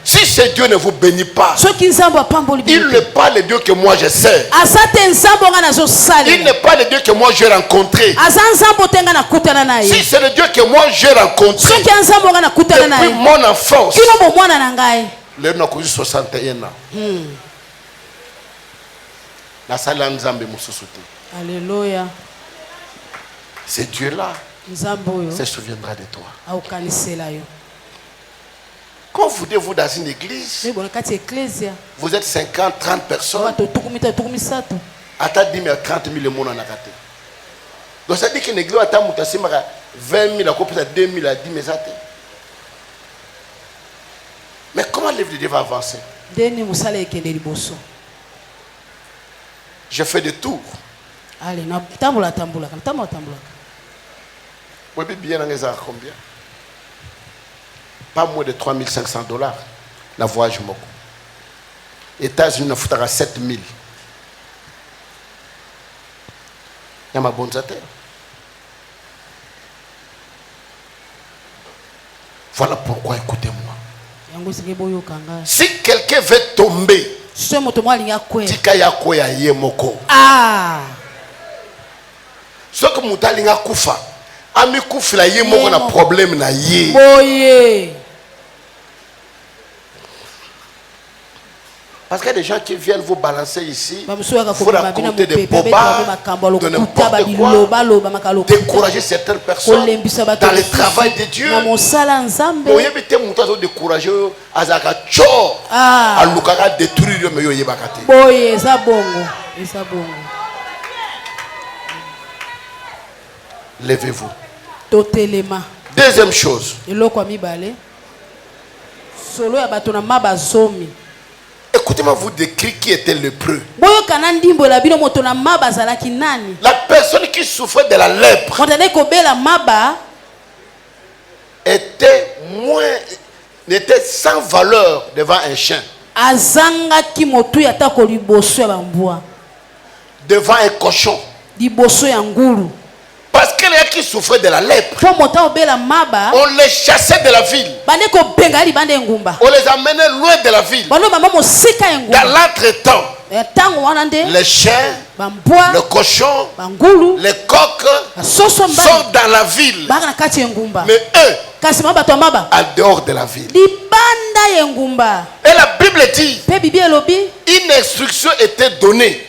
Si ce Dieu ne vous bénit pas, il n'est pas le Dieu que moi je sais. Il n'est pas le Dieu que moi j'ai rencontré. Si c'est le Dieu que moi j'ai rencontré depuis mon enfance, le nom que 61 ans. La salle Nzambe Mususuti. Alléluia. Ce Dieu-là se souviendra de toi. Quand vous dites vous dans une église, vous êtes 50, 30 personnes. Attends 10 000, 30 000 le monde en a raté. Donc ça dit qu'une église a 20 000, à 2 000, à 10 000. Mais comment l'œuvre de Dieu va avancer? Je fais des tours. Allez, vous avez bien combien? Pas moins de $3 500 la voyage moko. États-Unis, il faut 7 000. Il y a ma bonne terre. Voilà pourquoi écoutez-moi. Si quelqu'un veut tomber, tika yako ya ye moko. Ce que mutalinga kufa, ami kufila ye moko na problème na ye. Parce qu'il y a des gens qui viennent vous balancer ici, vous raconter des bobards, de n'importe quoi, décourager certaines personnes dans le travail de Dieu. Vous évitez de décourager Azaka Tchor, à Lukaka détruire le meilleur Yebakate. Levez-vous. Deuxième chose. Écoutez-moi vous décrire qui était lépreux. La personne qui souffrait de la lèpre n'était sans valeur devant un chien, devant un cochon. Parce que les gens qui souffraient de la lèpre, on les chassait de la ville, on les amenait loin de la ville. Dans l'entretemps, les chiens, le cochon, les coqs sont dans la ville, mais eux en dehors de la ville. Et la Bible dit, une instruction était donnée: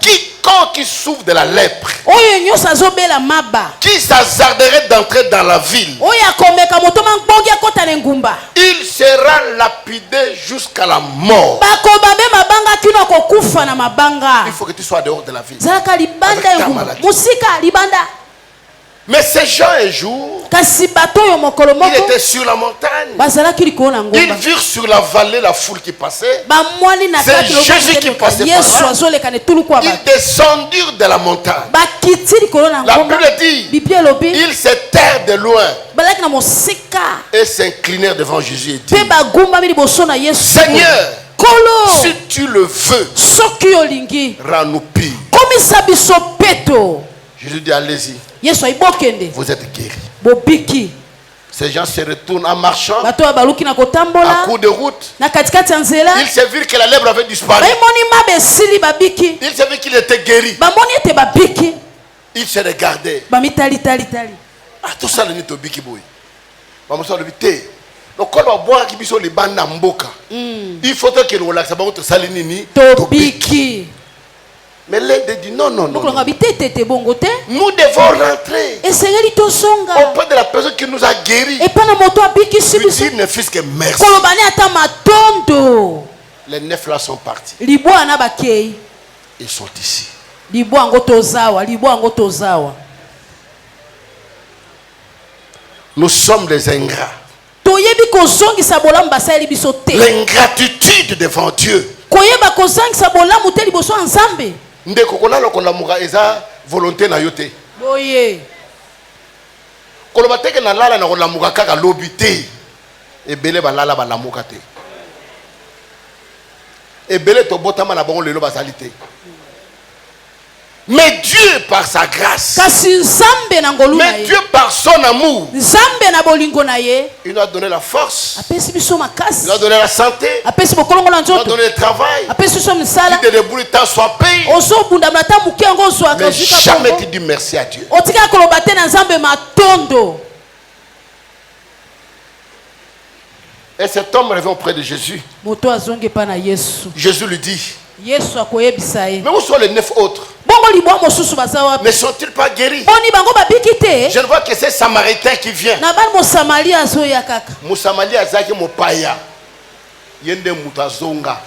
quiconque qui souffre de la lèpre, qui s'hasarderait d'entrer dans la ville, il sera lapidé jusqu'à la mort. Il faut que tu sois dehors de la ville avec ta maladie. Mais ces gens, un jour, ils étaient sur la montagne. Ils virent sur la vallée la foule qui passait. C'est Jésus qui passait par là. Ils descendirent de la montagne. La Bible dit, ils se terrent de loin et s'inclinèrent devant Jésus et dirent: Seigneur, si tu le veux, rends-nous pire. Jésus dit: allez-y, vous êtes guéris. Ces gens se retournent en marchant à court de route. Ils se virent que la lèpre avait disparu. Ils se virent qu'il était guéri. Ils se regardaient. Ah, tout ça, le Tobiki boy. Il faut que le relaxe. Tobiki. Mais l'un dit non. Nous devons rentrer auprès de la personne qui nous a guéris. Lui dire: ne fils que merci. Les 9 là sont partis. Ils sont ici. Nous sommes des ingrats. L'ingratitude devant Dieu. Ndeko kolala kolamuka eza volonté na yote. Boye. Kolobateke na lala na kolamuka kaka lobité. Ebele balala balamuka te. Ebele to botama na bango lelo basalite. Mais Dieu par sa grâce, mais Dieu par son amour, il nous a donné la force, il nous a donné la santé, il nous a donné le travail, il te débrouille tant soit payé. Mais jamais tu dis merci à Dieu. Et cet homme revient auprès de Jésus. Jésus lui dit: mais où sont les 9 autres? Ne sont-ils pas guéris? Je ne vois que c'est Samaritain qui vient. Moussamali azaki mopaya. Yende mutazonga.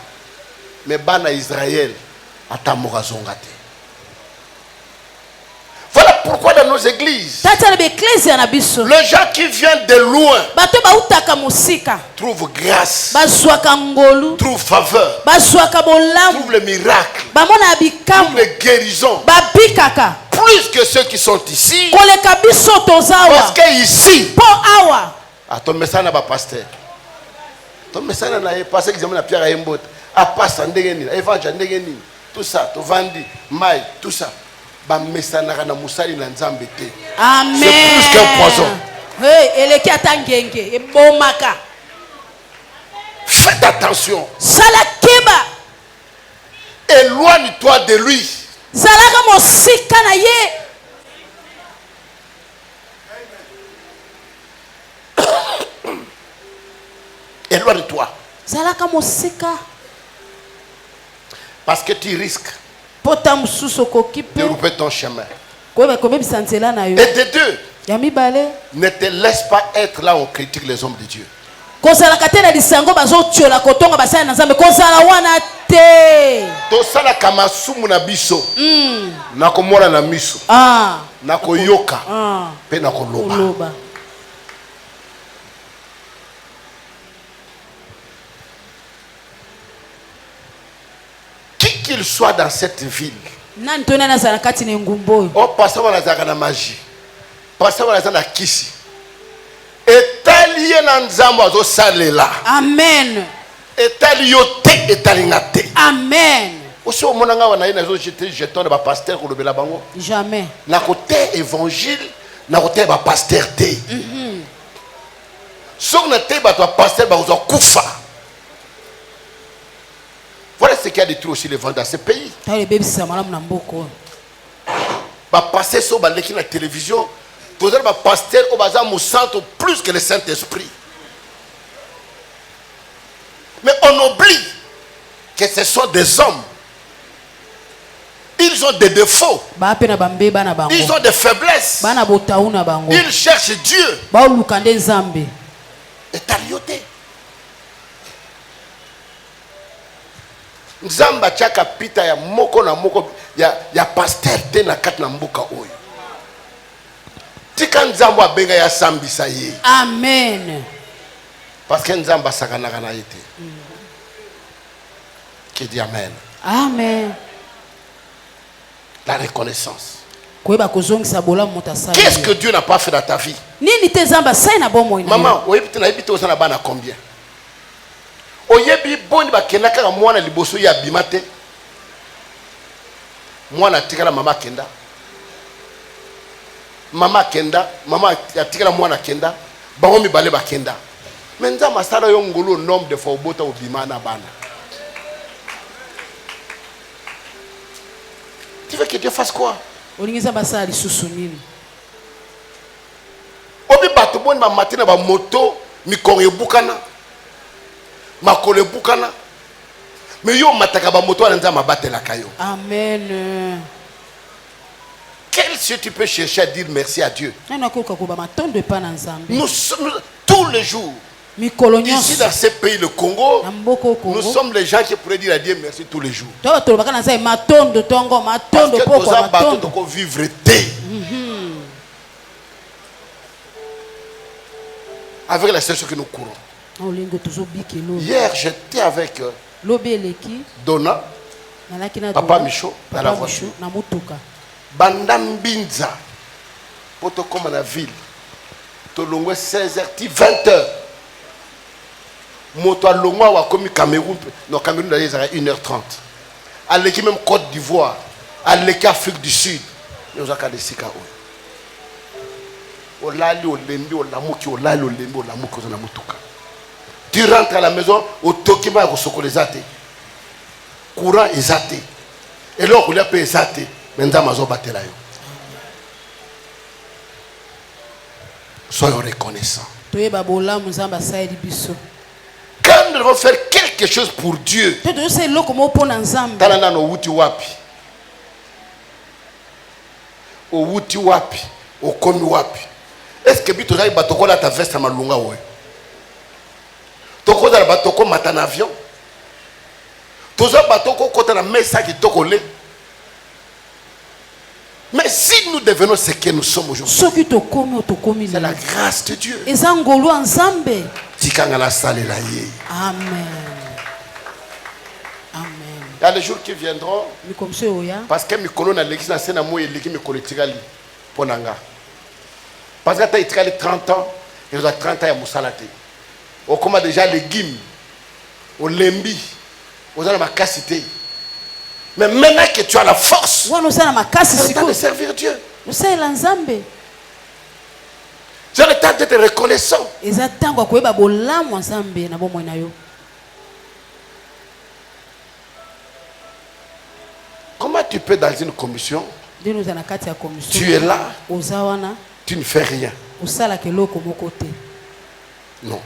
Mais bana Israël atamoka zonga te. Voilà pourquoi dans nos églises, les gens qui viennent de loin trouvent grâce, trouvent faveur, trouvent le miracle, trouvent les guérisons, plus que ceux qui sont ici. Parce que ici, ton message n'a pas pasteur. Ton message n'a pas pasteur qui examine la pierre à Mbot. À pasteur, tout ça, tout vandi, maï, tout ça. Amen. C'est plus qu'un poison. Faites attention. Éloigne-toi de lui. Éloigne-toi. Parce que tu risques de louper ton chemin. Et de deux, ne te laisse pas être là où on critique les hommes de Dieu. Tosala kamasumu na biso nakomona na miso nakoyoka pe nakoloba. soit dans cette ville. Nani tona na sana kati ne ngumbo. Oh pasteur wanazaka na magie. Pasteur wanazaka na kisi. Etali na nzambo azo salela. Amen. Etali yote etali ngate. Amen. Aussi au monde nga wana ina zo jeter jeton de ba pasteur ko lobela bango. Jamais. Na côté évangile, na côté ba pasteur te. Sur na te ba toi pasteur ba zo kufa. Voilà ce qui a détruit aussi les ventes dans ce pays. Bah passer sur bah l'équipe la télévision, tous les pasteurs au bazar nous sentent plus que le Saint-Esprit. Mais on oublie que ce sont des hommes. Ils ont des défauts. Ils ont des faiblesses. Ils cherchent Dieu. Et talioté. Nzamba chaka pita ya moko na moko ya pasteur te na kat na mboka oyo. Tika nzambo abenga ya sambisa ye. Amen. Parce que nzamba sakanaka na yete. Qui dit amen. Amen. La reconnaissance. Qu'est-ce que Dieu n'a pas fait dans ta vie? Maman, na bana combien? Oyebi boni bakenda kaka mwana liboso ya bimate. Mwana tikala mama kenda. Mama kenda, mama atikala mwana kenda. Bango mibale bakenda. Menza masala yo ngolo nombre de fois obota obimana bana. Tu veux que Dieu fasse quoi? Olingiza basali susunini. Obi bato boni ba matina ba moto mikoro ebukana. Makole bukana. Mais yo mataka ba moto anza mabatela kayo. Amen. Quel si tu peux chercher à dire merci à Dieu? Nous sommes tous les jours. Ici dans ce pays, le Congo, nous sommes les gens qui pourraient dire à Dieu merci tous les jours. Parce que nous avons vivre avec la situation que nous courons. Hier, j'étais avec Donna, Papa Michaud, dans la voiture. Bandambinza, pour te comme la ville, tu l'ongue 16h, 20h. Moto Longwa wa komi Cameroun, non Cameroun d'ailleurs c'est 1h30. À l'équipe même Côte d'Ivoire, à l'équipe Afrique du Sud, nous avons des sika. Olali olembi olamuki olali olembi olamuki ozana mutuka. Tu rentres à la maison au Tokima au sokolezate. Courant ezate. Et là on l'a payé ezate, menza mazo batela yo. Soyons reconnaissants. Quand nous devons faire quelque chose pour Dieu, talana no wuti wapi, o wuti wapi, o komi wapi. Est-ce que bito zai batoko la ta veste malunga oe? Toko za batoko mata na avion. Toza batoko kota na mesa ki toko le. Mais si nous devenons ce que nous sommes aujourd'hui, c'est la grâce de Dieu. Amen. Il y a les jours qui viendront. Parce que mes colonnes à l'église, c'est un mot et l'église me collectera pour Nanga. Parce que tu as 30 ans, et tu as 30 ans à Moussalate. On commence déjà les guimes, au lembi, aux à ma cassité. Mais maintenant que tu as la force, c'est le temps de servir Dieu. C'est le temps d'être reconnaissant. Comment tu peux dans une commission, tu es là, tu ne fais rien. Non.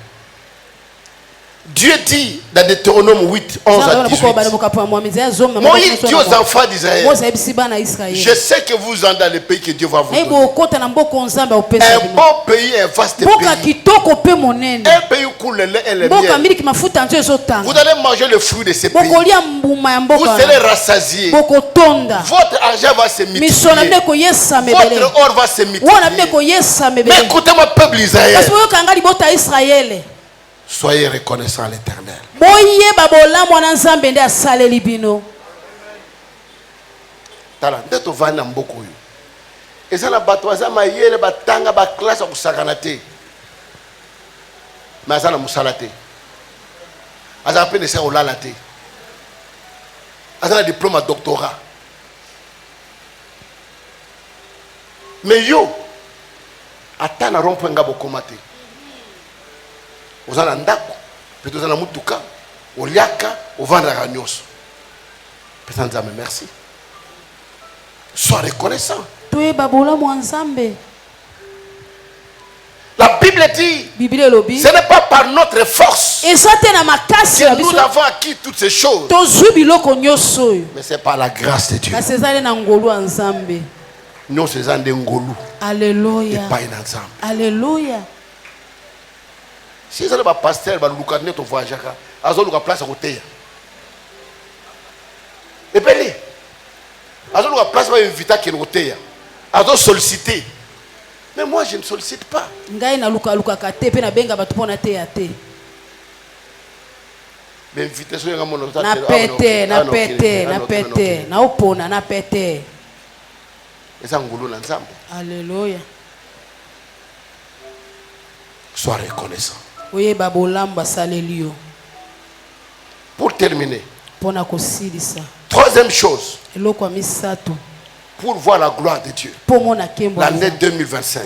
Dieu dit dans Deutéronome 8, 11 à 18. Moïse dit aux enfants d'Israël, je sais que vous êtes dans le pays que Dieu va vous donner. Un bon pays, un vaste pays. Un pays où coule le lait et le miel. Vous allez manger le fruit de ce pays. Vous serez rassasiés. Votre argent va se multiplier. Votre or va se multiplier. Mais écoutez-moi, peuple Israël. Soyez reconnaissants à l'Éternel. tala ndeto vana mboko yo ezana bato azama yele batanga ba classe kusakana te mais azana musala te azana pe nesa olala te azana diplôme à doctorat mais yo atana rompo nga bokoma te ozana ndako peut ozana mutuka oliaka ovandaka nyonso pesa nzambe merci sois reconnaissant. La Bible dit, ce n'est pas par notre force que nous avons acquis toutes ces choses, mais c'est par la grâce de Dieu. Nous sommes des ngolu. Alléluia. Alléluia. Si vous avez un pasteur, vous avez un voyage, vous avez une place à côté. Et puis, vous avez une place à inviter à côté. Vous avez sollicité. Mais moi, je ne sollicite pas. Mais invitation, alléluia. Sois reconnaissant. Pour terminer, troisième chose, pour voir la gloire de Dieu, l'année 2025,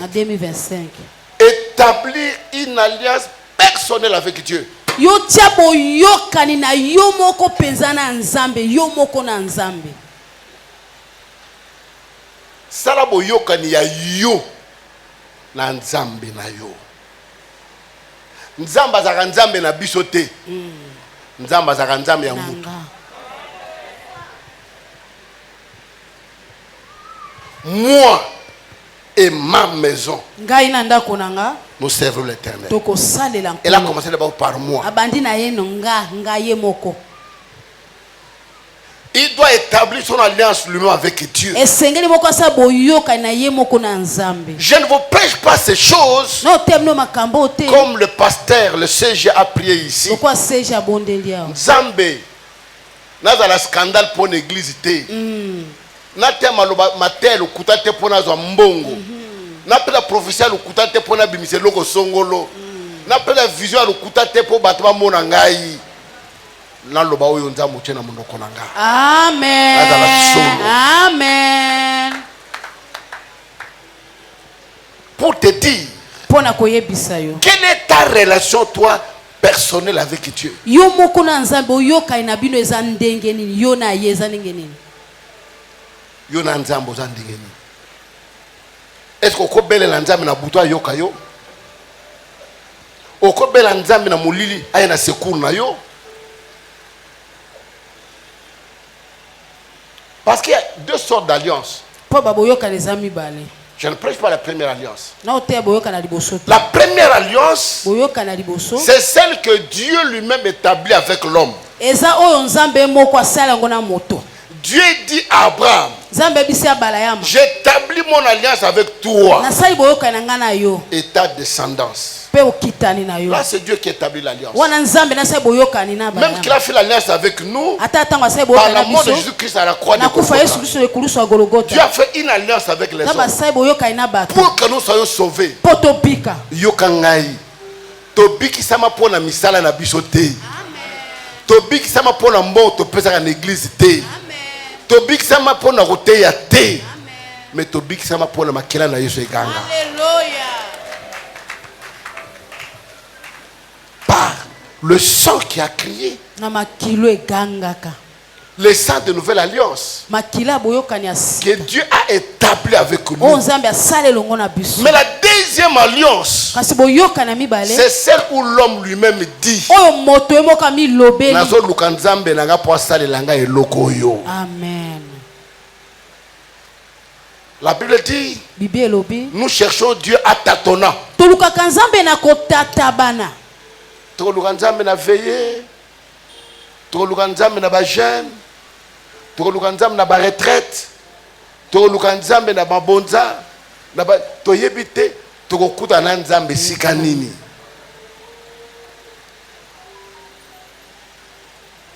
établir une alliance personnelle avec Dieu. Sala boyokani ya yo na nzambe na yo. Nzamba za nzambe na biso te. Nzamba za nzambe ya mutu. Moi et ma maison, nous servons l'Éternel. Elle a commencé d'abord par moi. Il doit établir son alliance lui-même avec Dieu. Je ne vous prêche pas ces choses comme le pasteur, le CG a prié ici. Nzambe, naza la scandale pour l'église te. Na tema matel okuta te pour nazo mbongo. Na pela prophétie okuta te pour na bimise loko songolo. Na pela vision okuta te pour batba mona ngai. Amen. Amen. Pour te dire, quelle est ta relation, toi, personnelle avec Dieu? Est-ce qu'on peut belle nzambe na buto ayoka yo? Oko belle nzambe na mulili aya na secours na yo? Parce qu'il y a deux sortes d'alliances. Je ne prêche pas la première alliance. La première alliance, c'est celle que Dieu lui-même établit avec l'homme. Dieu dit à Abraham, j'établis mon alliance avec toi et ta descendance. Là, c'est Dieu qui établit l'alliance. Même qu'il a fait l'alliance avec nous, par la mort de Jésus-Christ à la croix de Golgotha. Dieu a fait une alliance avec les hommes pour que nous soyons sauvés. Yokangai. Tobiki sama pona misala na bisote. Tobiki sama pona mboto pesa na église te. Tobiki sama pona rote ya te. Mais tobiki sama pona makela na Yesu eganga. Alléluia. Par le sang qui a crié, le sang de nouvelle alliance que Dieu a établi avec nous. Mais la deuxième alliance, c'est celle où l'homme lui-même dit Amen. La Bible dit, nous cherchons Dieu à tâtonnant. Tokoluka nzambe na veillé, tokoluka nzambe na ba jeune, tokoluka nzambe na ba retraite, tokoluka nzambe na ba bonza, na ba toyebite tokokuta na nzambe sika nini.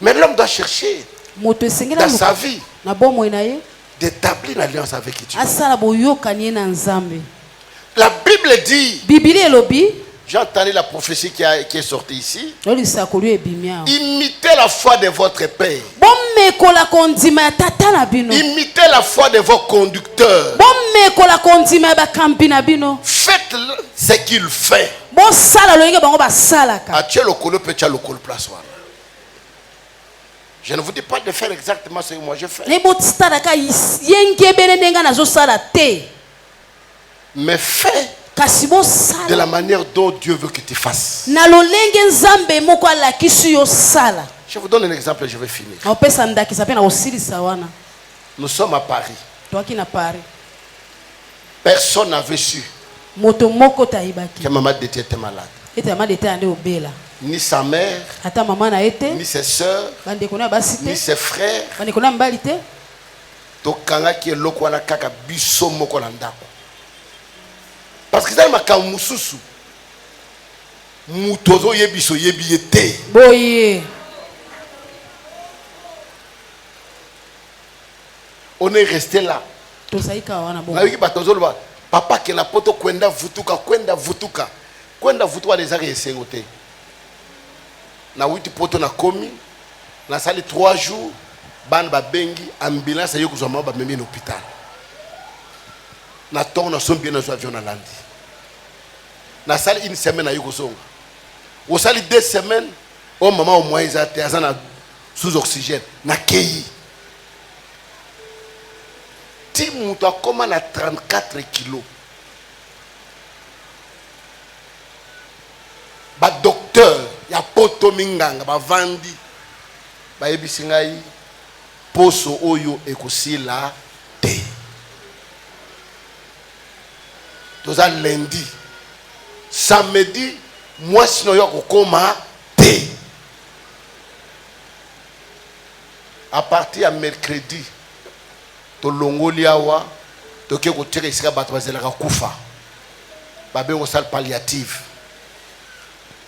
Mais l'homme doit chercher dans sa vie d'établir l'alliance avec Dieu. La Bible dit, j'ai entendu la prophétie qui est sortie ici, imitez la foi de votre père, imitez la foi de vos conducteurs, faites ce qu'il fait. Je ne vous dis pas de faire exactement ce que moi je fais. Mais fais de la manière dont Dieu veut que tu fasses. Je vous donne un exemple et je vais finir. Nous sommes à Paris. Personne n'avait su que maman Détié était malade. Ni sa mère, ni ses soeurs, ni ses frères. Tokanga qui est lokwana kaka biso moko na ndako. Parce que ça m'a kamu mususu. Mutozo yebiso yebiete. Boye. On est resté là. Papa qui na poto kwenda vutuka des arrêts sengote. Na witi poto na komi na sali 3 jours ban ba bengi ambulance yo kuzwa ba memi na hôpital. Na ton na sombi na avion na landi. Na sali une semaine na yo kozonga. Au sali 2 semaines au maman au moins izate azana sous oxygène na kei. Ti mutu akoma na 34 kilos. Ba docteur ya poto minganga ba vandi ba yebisingai poso oyo ekosila te. Toza lundi, samedi moi sino yo kokoma te. À partir à mercredi to longoli awa to ke ko tire isika bato bazelaka kufa. Ba bengo salle palliative.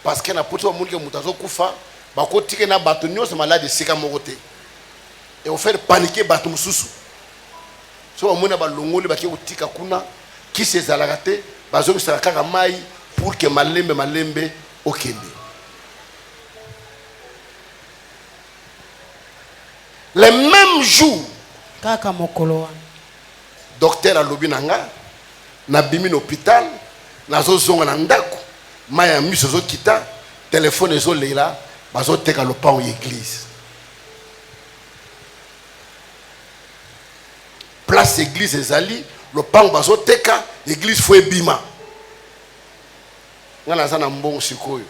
Parce que na poto monde ke mutazo kufa ba ko tike na bato nyonso malade sika mokote. Et on fait paniquer bato mususu. So on mona ba longoli ba ke utika kuna qui se zalagate bazo bisala kaka mai pour que malembe okende. Le même jour kaka mokolo docteur alobi nanga na bimi na hôpital nazo zonga na ndako maya miso zo kita téléphone zo lela bazo teka lopango église place église ezali lopango bazo teka église fo ebima ngana sana mbongo sikoyo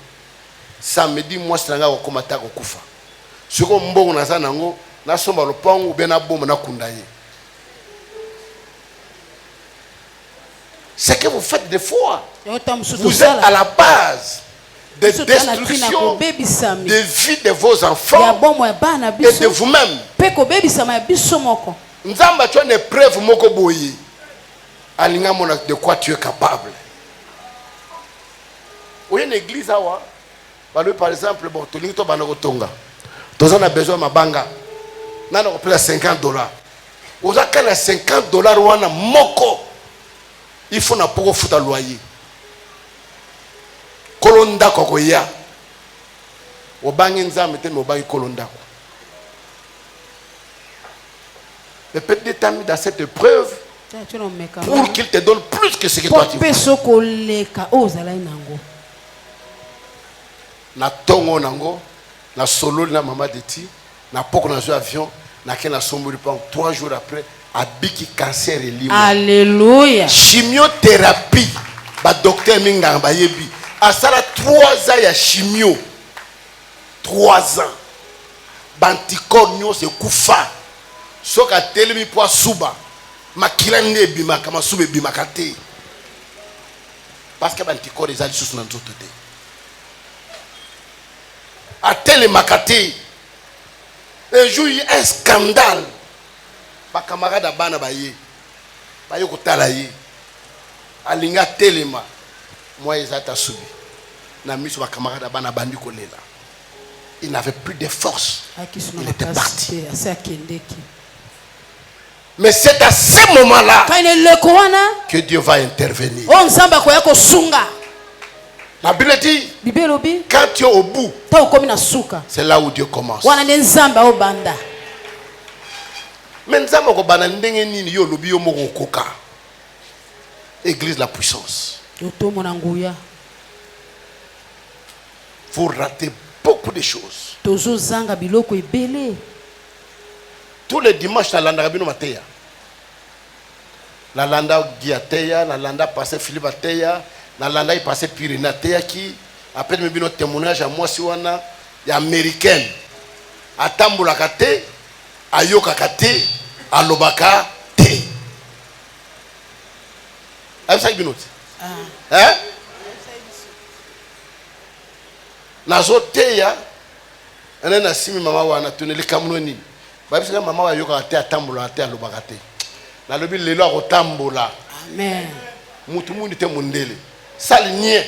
samedi mwasi nanga kokomata kokufa siko mbongo na sana ngo na somba lopango bena bomba na kundaye. C'est que vous faites des fois. Vous êtes à la base de destruction de vie de vos enfants et de vous-même. Nzamba tu as une preuve moko boye. Alinga mona de quoi tu es capable. Ou une église awa, par exemple, bon, tolinto banoko tonga. Tous on a besoin de mabanga. Nana on paye $50. Aux akala $50 wana moko. Il faut na poko futa loyer. Kolonda koko ya. Obangi nzambe te mobangi kolonda ko. Mais peut-être mis dans cette épreuve pour qu'il te donne plus que ce que toi tu veux. Na tongo nango, na solo na mama deti, na poko na zo avion, na ken na sombo pendant 3 jours après. Abiki cancer et libre. Alléluia. Chimiothérapie. Ba docteur Mingamba yebi. Asala 3 ans ya chimio. 3 ans. Banticorps nyo se kufa. Soka telemi po suba. Makila ne bima kama sube bima kate. Parce que banticorps les ali sous na nzoto te. A tele makate. Un jour il y a un scandale. Ba camarade bana baye baye kotala ye alinga telema moi ezata subi na miso ba camarade bana bandi kolela il n'avait plus de force il était parti Mais c'est à ce moment-là que Dieu va intervenir. La Bible dit, quand tu es au bout, c'est là où Dieu commence. Église la puissance. Vous ratez beaucoup de choses. Tous les dimanches, la landa rabino mateya. La landa Giateya, la landa passé Philippe Ateya, la landa il passé Pyrénées Ateya qui après me bino témoignage à moi si wana ya américaine. Atambula kate, ayoka kate, alobaka te. Avez-vous ça binoti? Hein? Nazo teya, ene na simi mama wana tuneli kamunoni. Babisika mama wa yoka ate atambola ate alobaka te. Na lobi lelo akotambola. Amen. Mutu mundi te mundele. Salinye.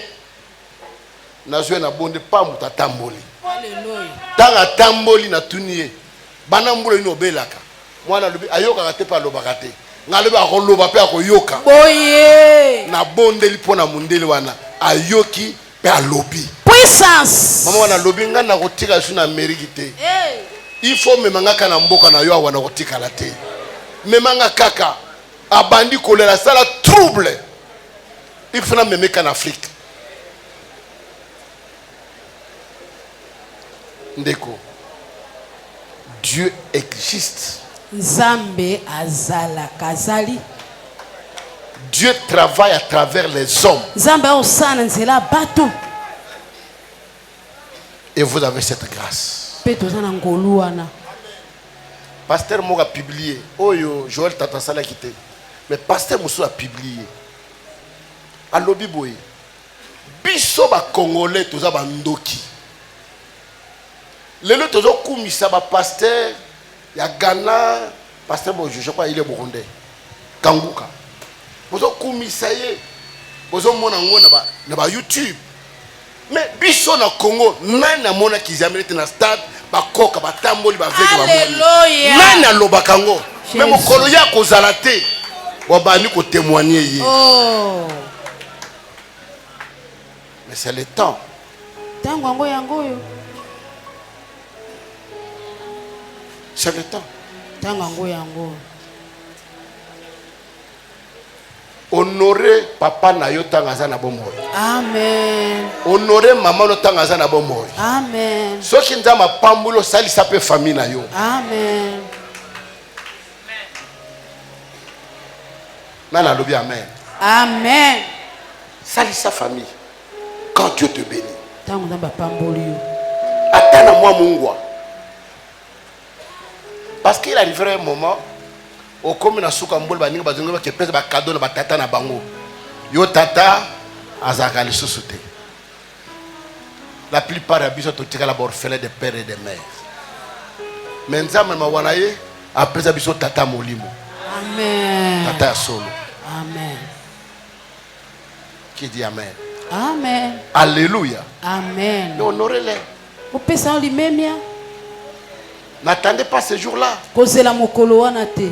Nazwe na bonde pa muta tamboli. Hallelujah. Tanga tamboli na tuniye. Bana mbulo ino belaka. Mwana lobi ayoka ate pa alobaka te. Ngalobi akoloba pe akoyoka. Boye. Na bonde lipo na mundele wana ayoki pe alobi. Puissance. Mama wana lobi ngana kotika su na Amerika te. Il faut me mangaka na mboka na yo wana kotika la te. Me manga kaka abandi kolera sala trouble. Il faut na me en Afrique. Ndeko. Dieu existe. Nzambe azala kazali. Dieu travaille à travers les hommes. Nzambe osana nzela bato. Et vous avez cette grâce. Pasteur Moga a publié. Oyo Joël Tatasala a quitté. Mais Pasteur Moussou a publié. À l'Obiboye. Biso ba Congolais toza ba ndoki. Lelo tozo kumisa ba pasteur ya Ghana. Pasteur Bojo, je crois il est burundais. Kanguka. Bozo kumisa ye. Bozo mona ngona na ba YouTube. Mais biso na Congo nani amona kizameli na stade bakoka batamboli baveke ba Alléluia. Nani alobaka ngo mais mokolo ya kozala te wabani ko témoigner ye. Oh. Mais c'est le temps. Tango ngo yango yo. C'est le temps. Tango ngo yango. Honorer papa na yo tangaza na bomoy. Amen. Honorer maman no tangaza na bomoy. Amen. Soki nzama pambulo sali sape famille na yo. Amen. Nana lobi amen. Amen. Sali sa famille. Quand Dieu te bénit. Tango nzamba pambolo yo. Atana moi mungwa. Parce qu'il arriverait un moment au comme na suka mbol ba ninga bazonga ba kepesa ba cadeau na ba tata na bango yo tata azaka lisusu te. La plupart ya biso to tika la orphelin de père et de mère. Mais nzambe ma wana ye apesa biso tata molimo. Amen. Tata ya solo. Amen. Qui dit amen? Amen. Alléluia. Amen. Honorez-les. Au pesa limemia. N'attendez pas ce jour-là. Kozela mokolo wana te.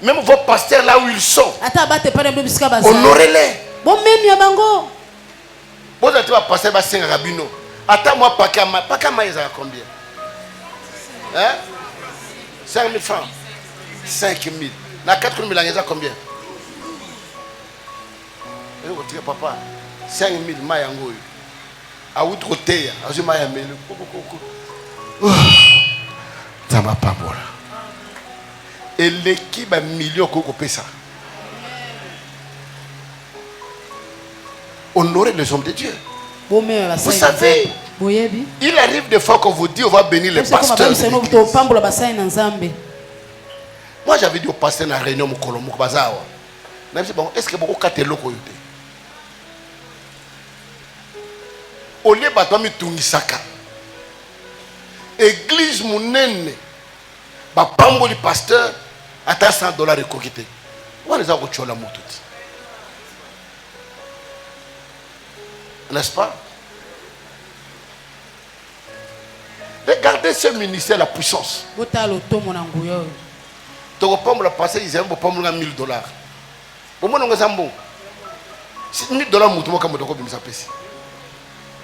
Même vos pasteurs là où ils sont, honorez-les. Bon, même yabango. Vous êtes un pasteur à 5 rabino. Attends moi, Pakama ils ont combien? Hein? 5 000 francs. 5 000. Na 4 000 ils ont combien? Papa, 5 000 mayango. A outre teya, azu mayamelo. Ça m'a pas bon. Et l'équipe a million de pesa. Honorer les hommes de Dieu. Vous savez, il arrive des fois qu'on vous dit on va bénir les pasteurs. Moi j'avais dit au pasteur dans la réunion de Colombo, est-ce que beaucoup de gens ont été? Au lieu de tungisaka, église mounene, bapamboli pasteur, à $100 de coquité. On les a reçus la moto. N'est-ce pas? Regardez ce ministère, la puissance. Tu vas pas me la passer, ils aiment pas me $1000. Au moins, on a un bon. $1000, mouton, comme on a comme ça pèse.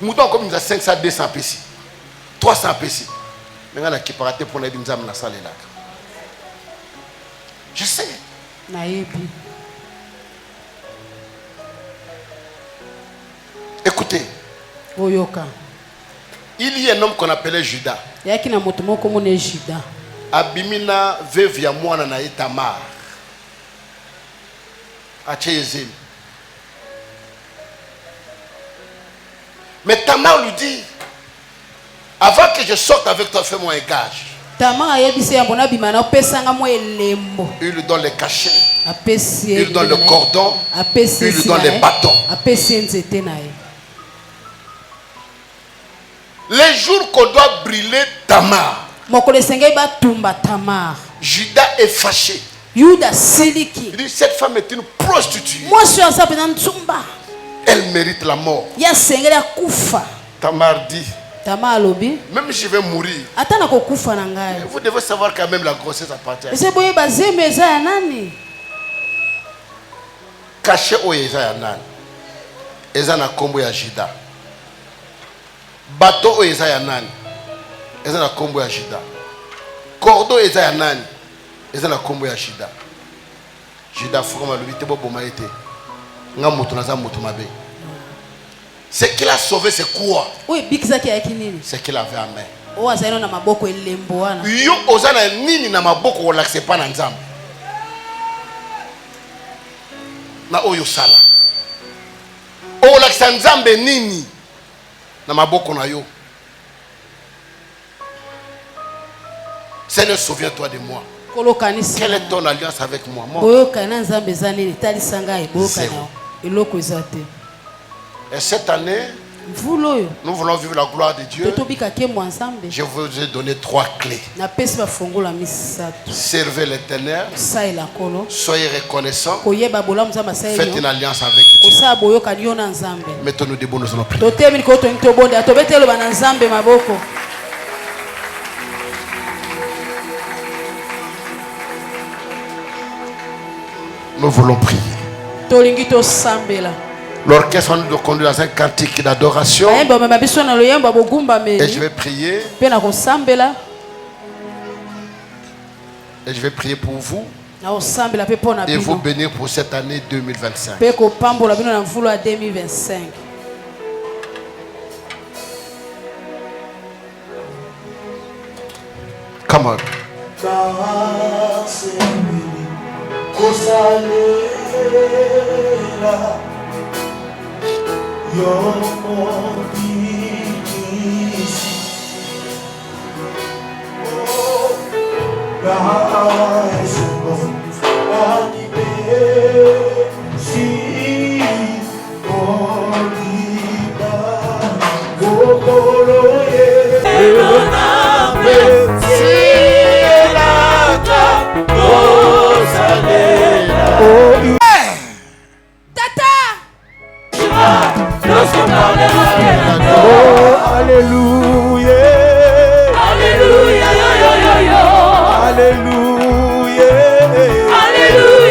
Mouton, comme ça 500, 200 pèse. 300 pèse. Maintenant, on a qui paraté pour les bimzam dans la salle là. Je sais. Écoutez. Il y a un homme qu'on appelait Judas. Abimina veuve ya mwana na Tamar. Achezim. Mais Tamar lui dit, avant que je sorte avec toi, fais-moi un gage. Il lui donne les cachets. Il lui donne le cordon. Il lui donne les bâtons. Les jours qu'on doit brûler Tamar, Judas est fâché. Il dit, cette femme est une prostituée. Elle mérite la mort. Tamar dit, même si je vais mourir, vous devez savoir quand même la grossesse appartient. Caché au Ezayanan. Ezana kombo ya Judas. Bateau au Ezayanan. Ezana kombo ya Judas. Cordon Ezayanan. Ezana kombo ya Judas. Judas froma le bité bobo maïté. Nga moto naza moto mabe. Ce qu'il a sauvé, c'est quoi? C'est qu'il avait en main. Yo ozana nini na maboko o l'accepte pas na nzambe. Na oyo sala. O l'accepte nzambe nini na maboko na yo. Seigneur, souviens-toi de moi. Quelle est ton alliance avec moi? Zéro. Et cette année, nous voulons vivre la gloire de Dieu. Je vous ai donné 3 clés. Servez l'Éternel. Soyez reconnaissants. Faites une alliance avec Dieu. Mettons-nous debout, nous allons prier. Nous voulons prier. L'orchestre va nous conduire dans un cantique d'adoration. Et je vais prier. Et je vais prier pour vous. Et vous bénir pour cette année 2025. Come on. Alléluia. Alléluia. Alléluia. Alléluia. Alléluia.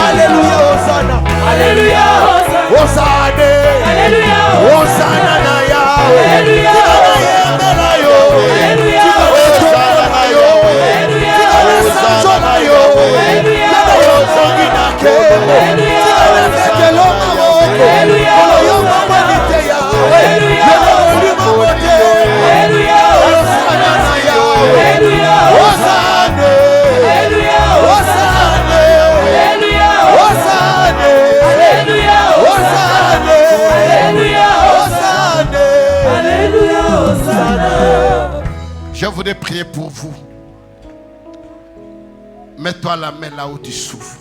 Alléluia. Hosanna. Alléluia. Hosanna. Alléluia. Hosanna na Yahweh. Alléluia. Hosanna na Yahweh. Alléluia. Hosanna na Yahweh. Alléluia. Hosanna na Yahweh. Alléluia. Hosanna na Yahweh. Alléluia. Je voudrais prier pour vous. Mets-toi la main là où tu souffres.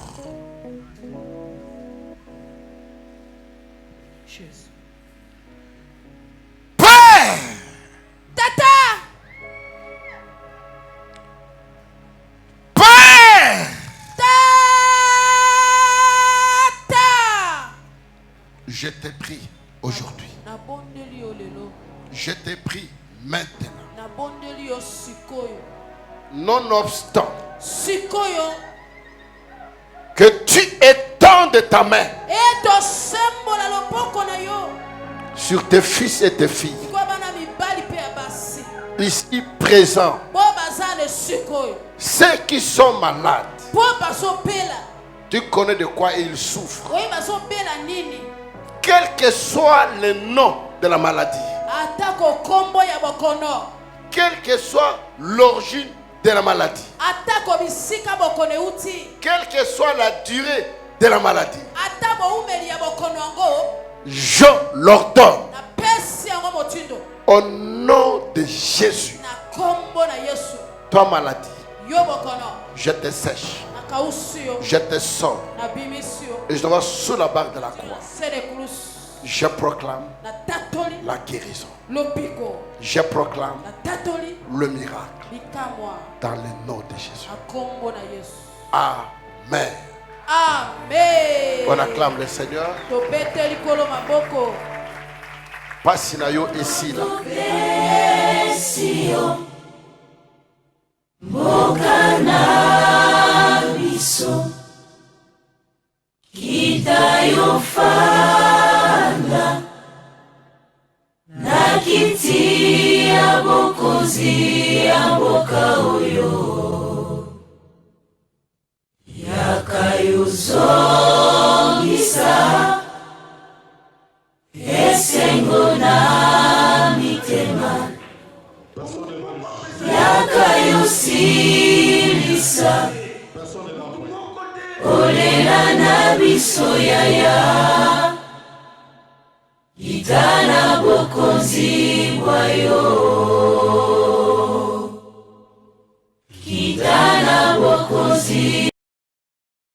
Je t'ai pris aujourd'hui. Je t'ai pris maintenant. nonobstant que tu étends de ta main sur tes fils et tes filles ici présents, ceux qui sont malades, tu connais de quoi ils souffrent, quel que soit le nom de la maladie, quelle que soit l'origine de la maladie, quelle que soit la durée de la maladie, je l'ordonne au nom de Jésus. Toi maladie, je te sèche, je te sors et je te vois sous la barre de la croix. Je proclame la guérison. Je proclame le miracle dans le nom de Jésus. Amen. Amen. On acclame le Seigneur. Passinayo ici là. Bokana biso Kitayo fanda na kiti ya bokozi ya mboka oyo yakayozongisa esengo na mitema yakayosilisa olela na biso yaya itana bokonzi bwayo kitana bokonzi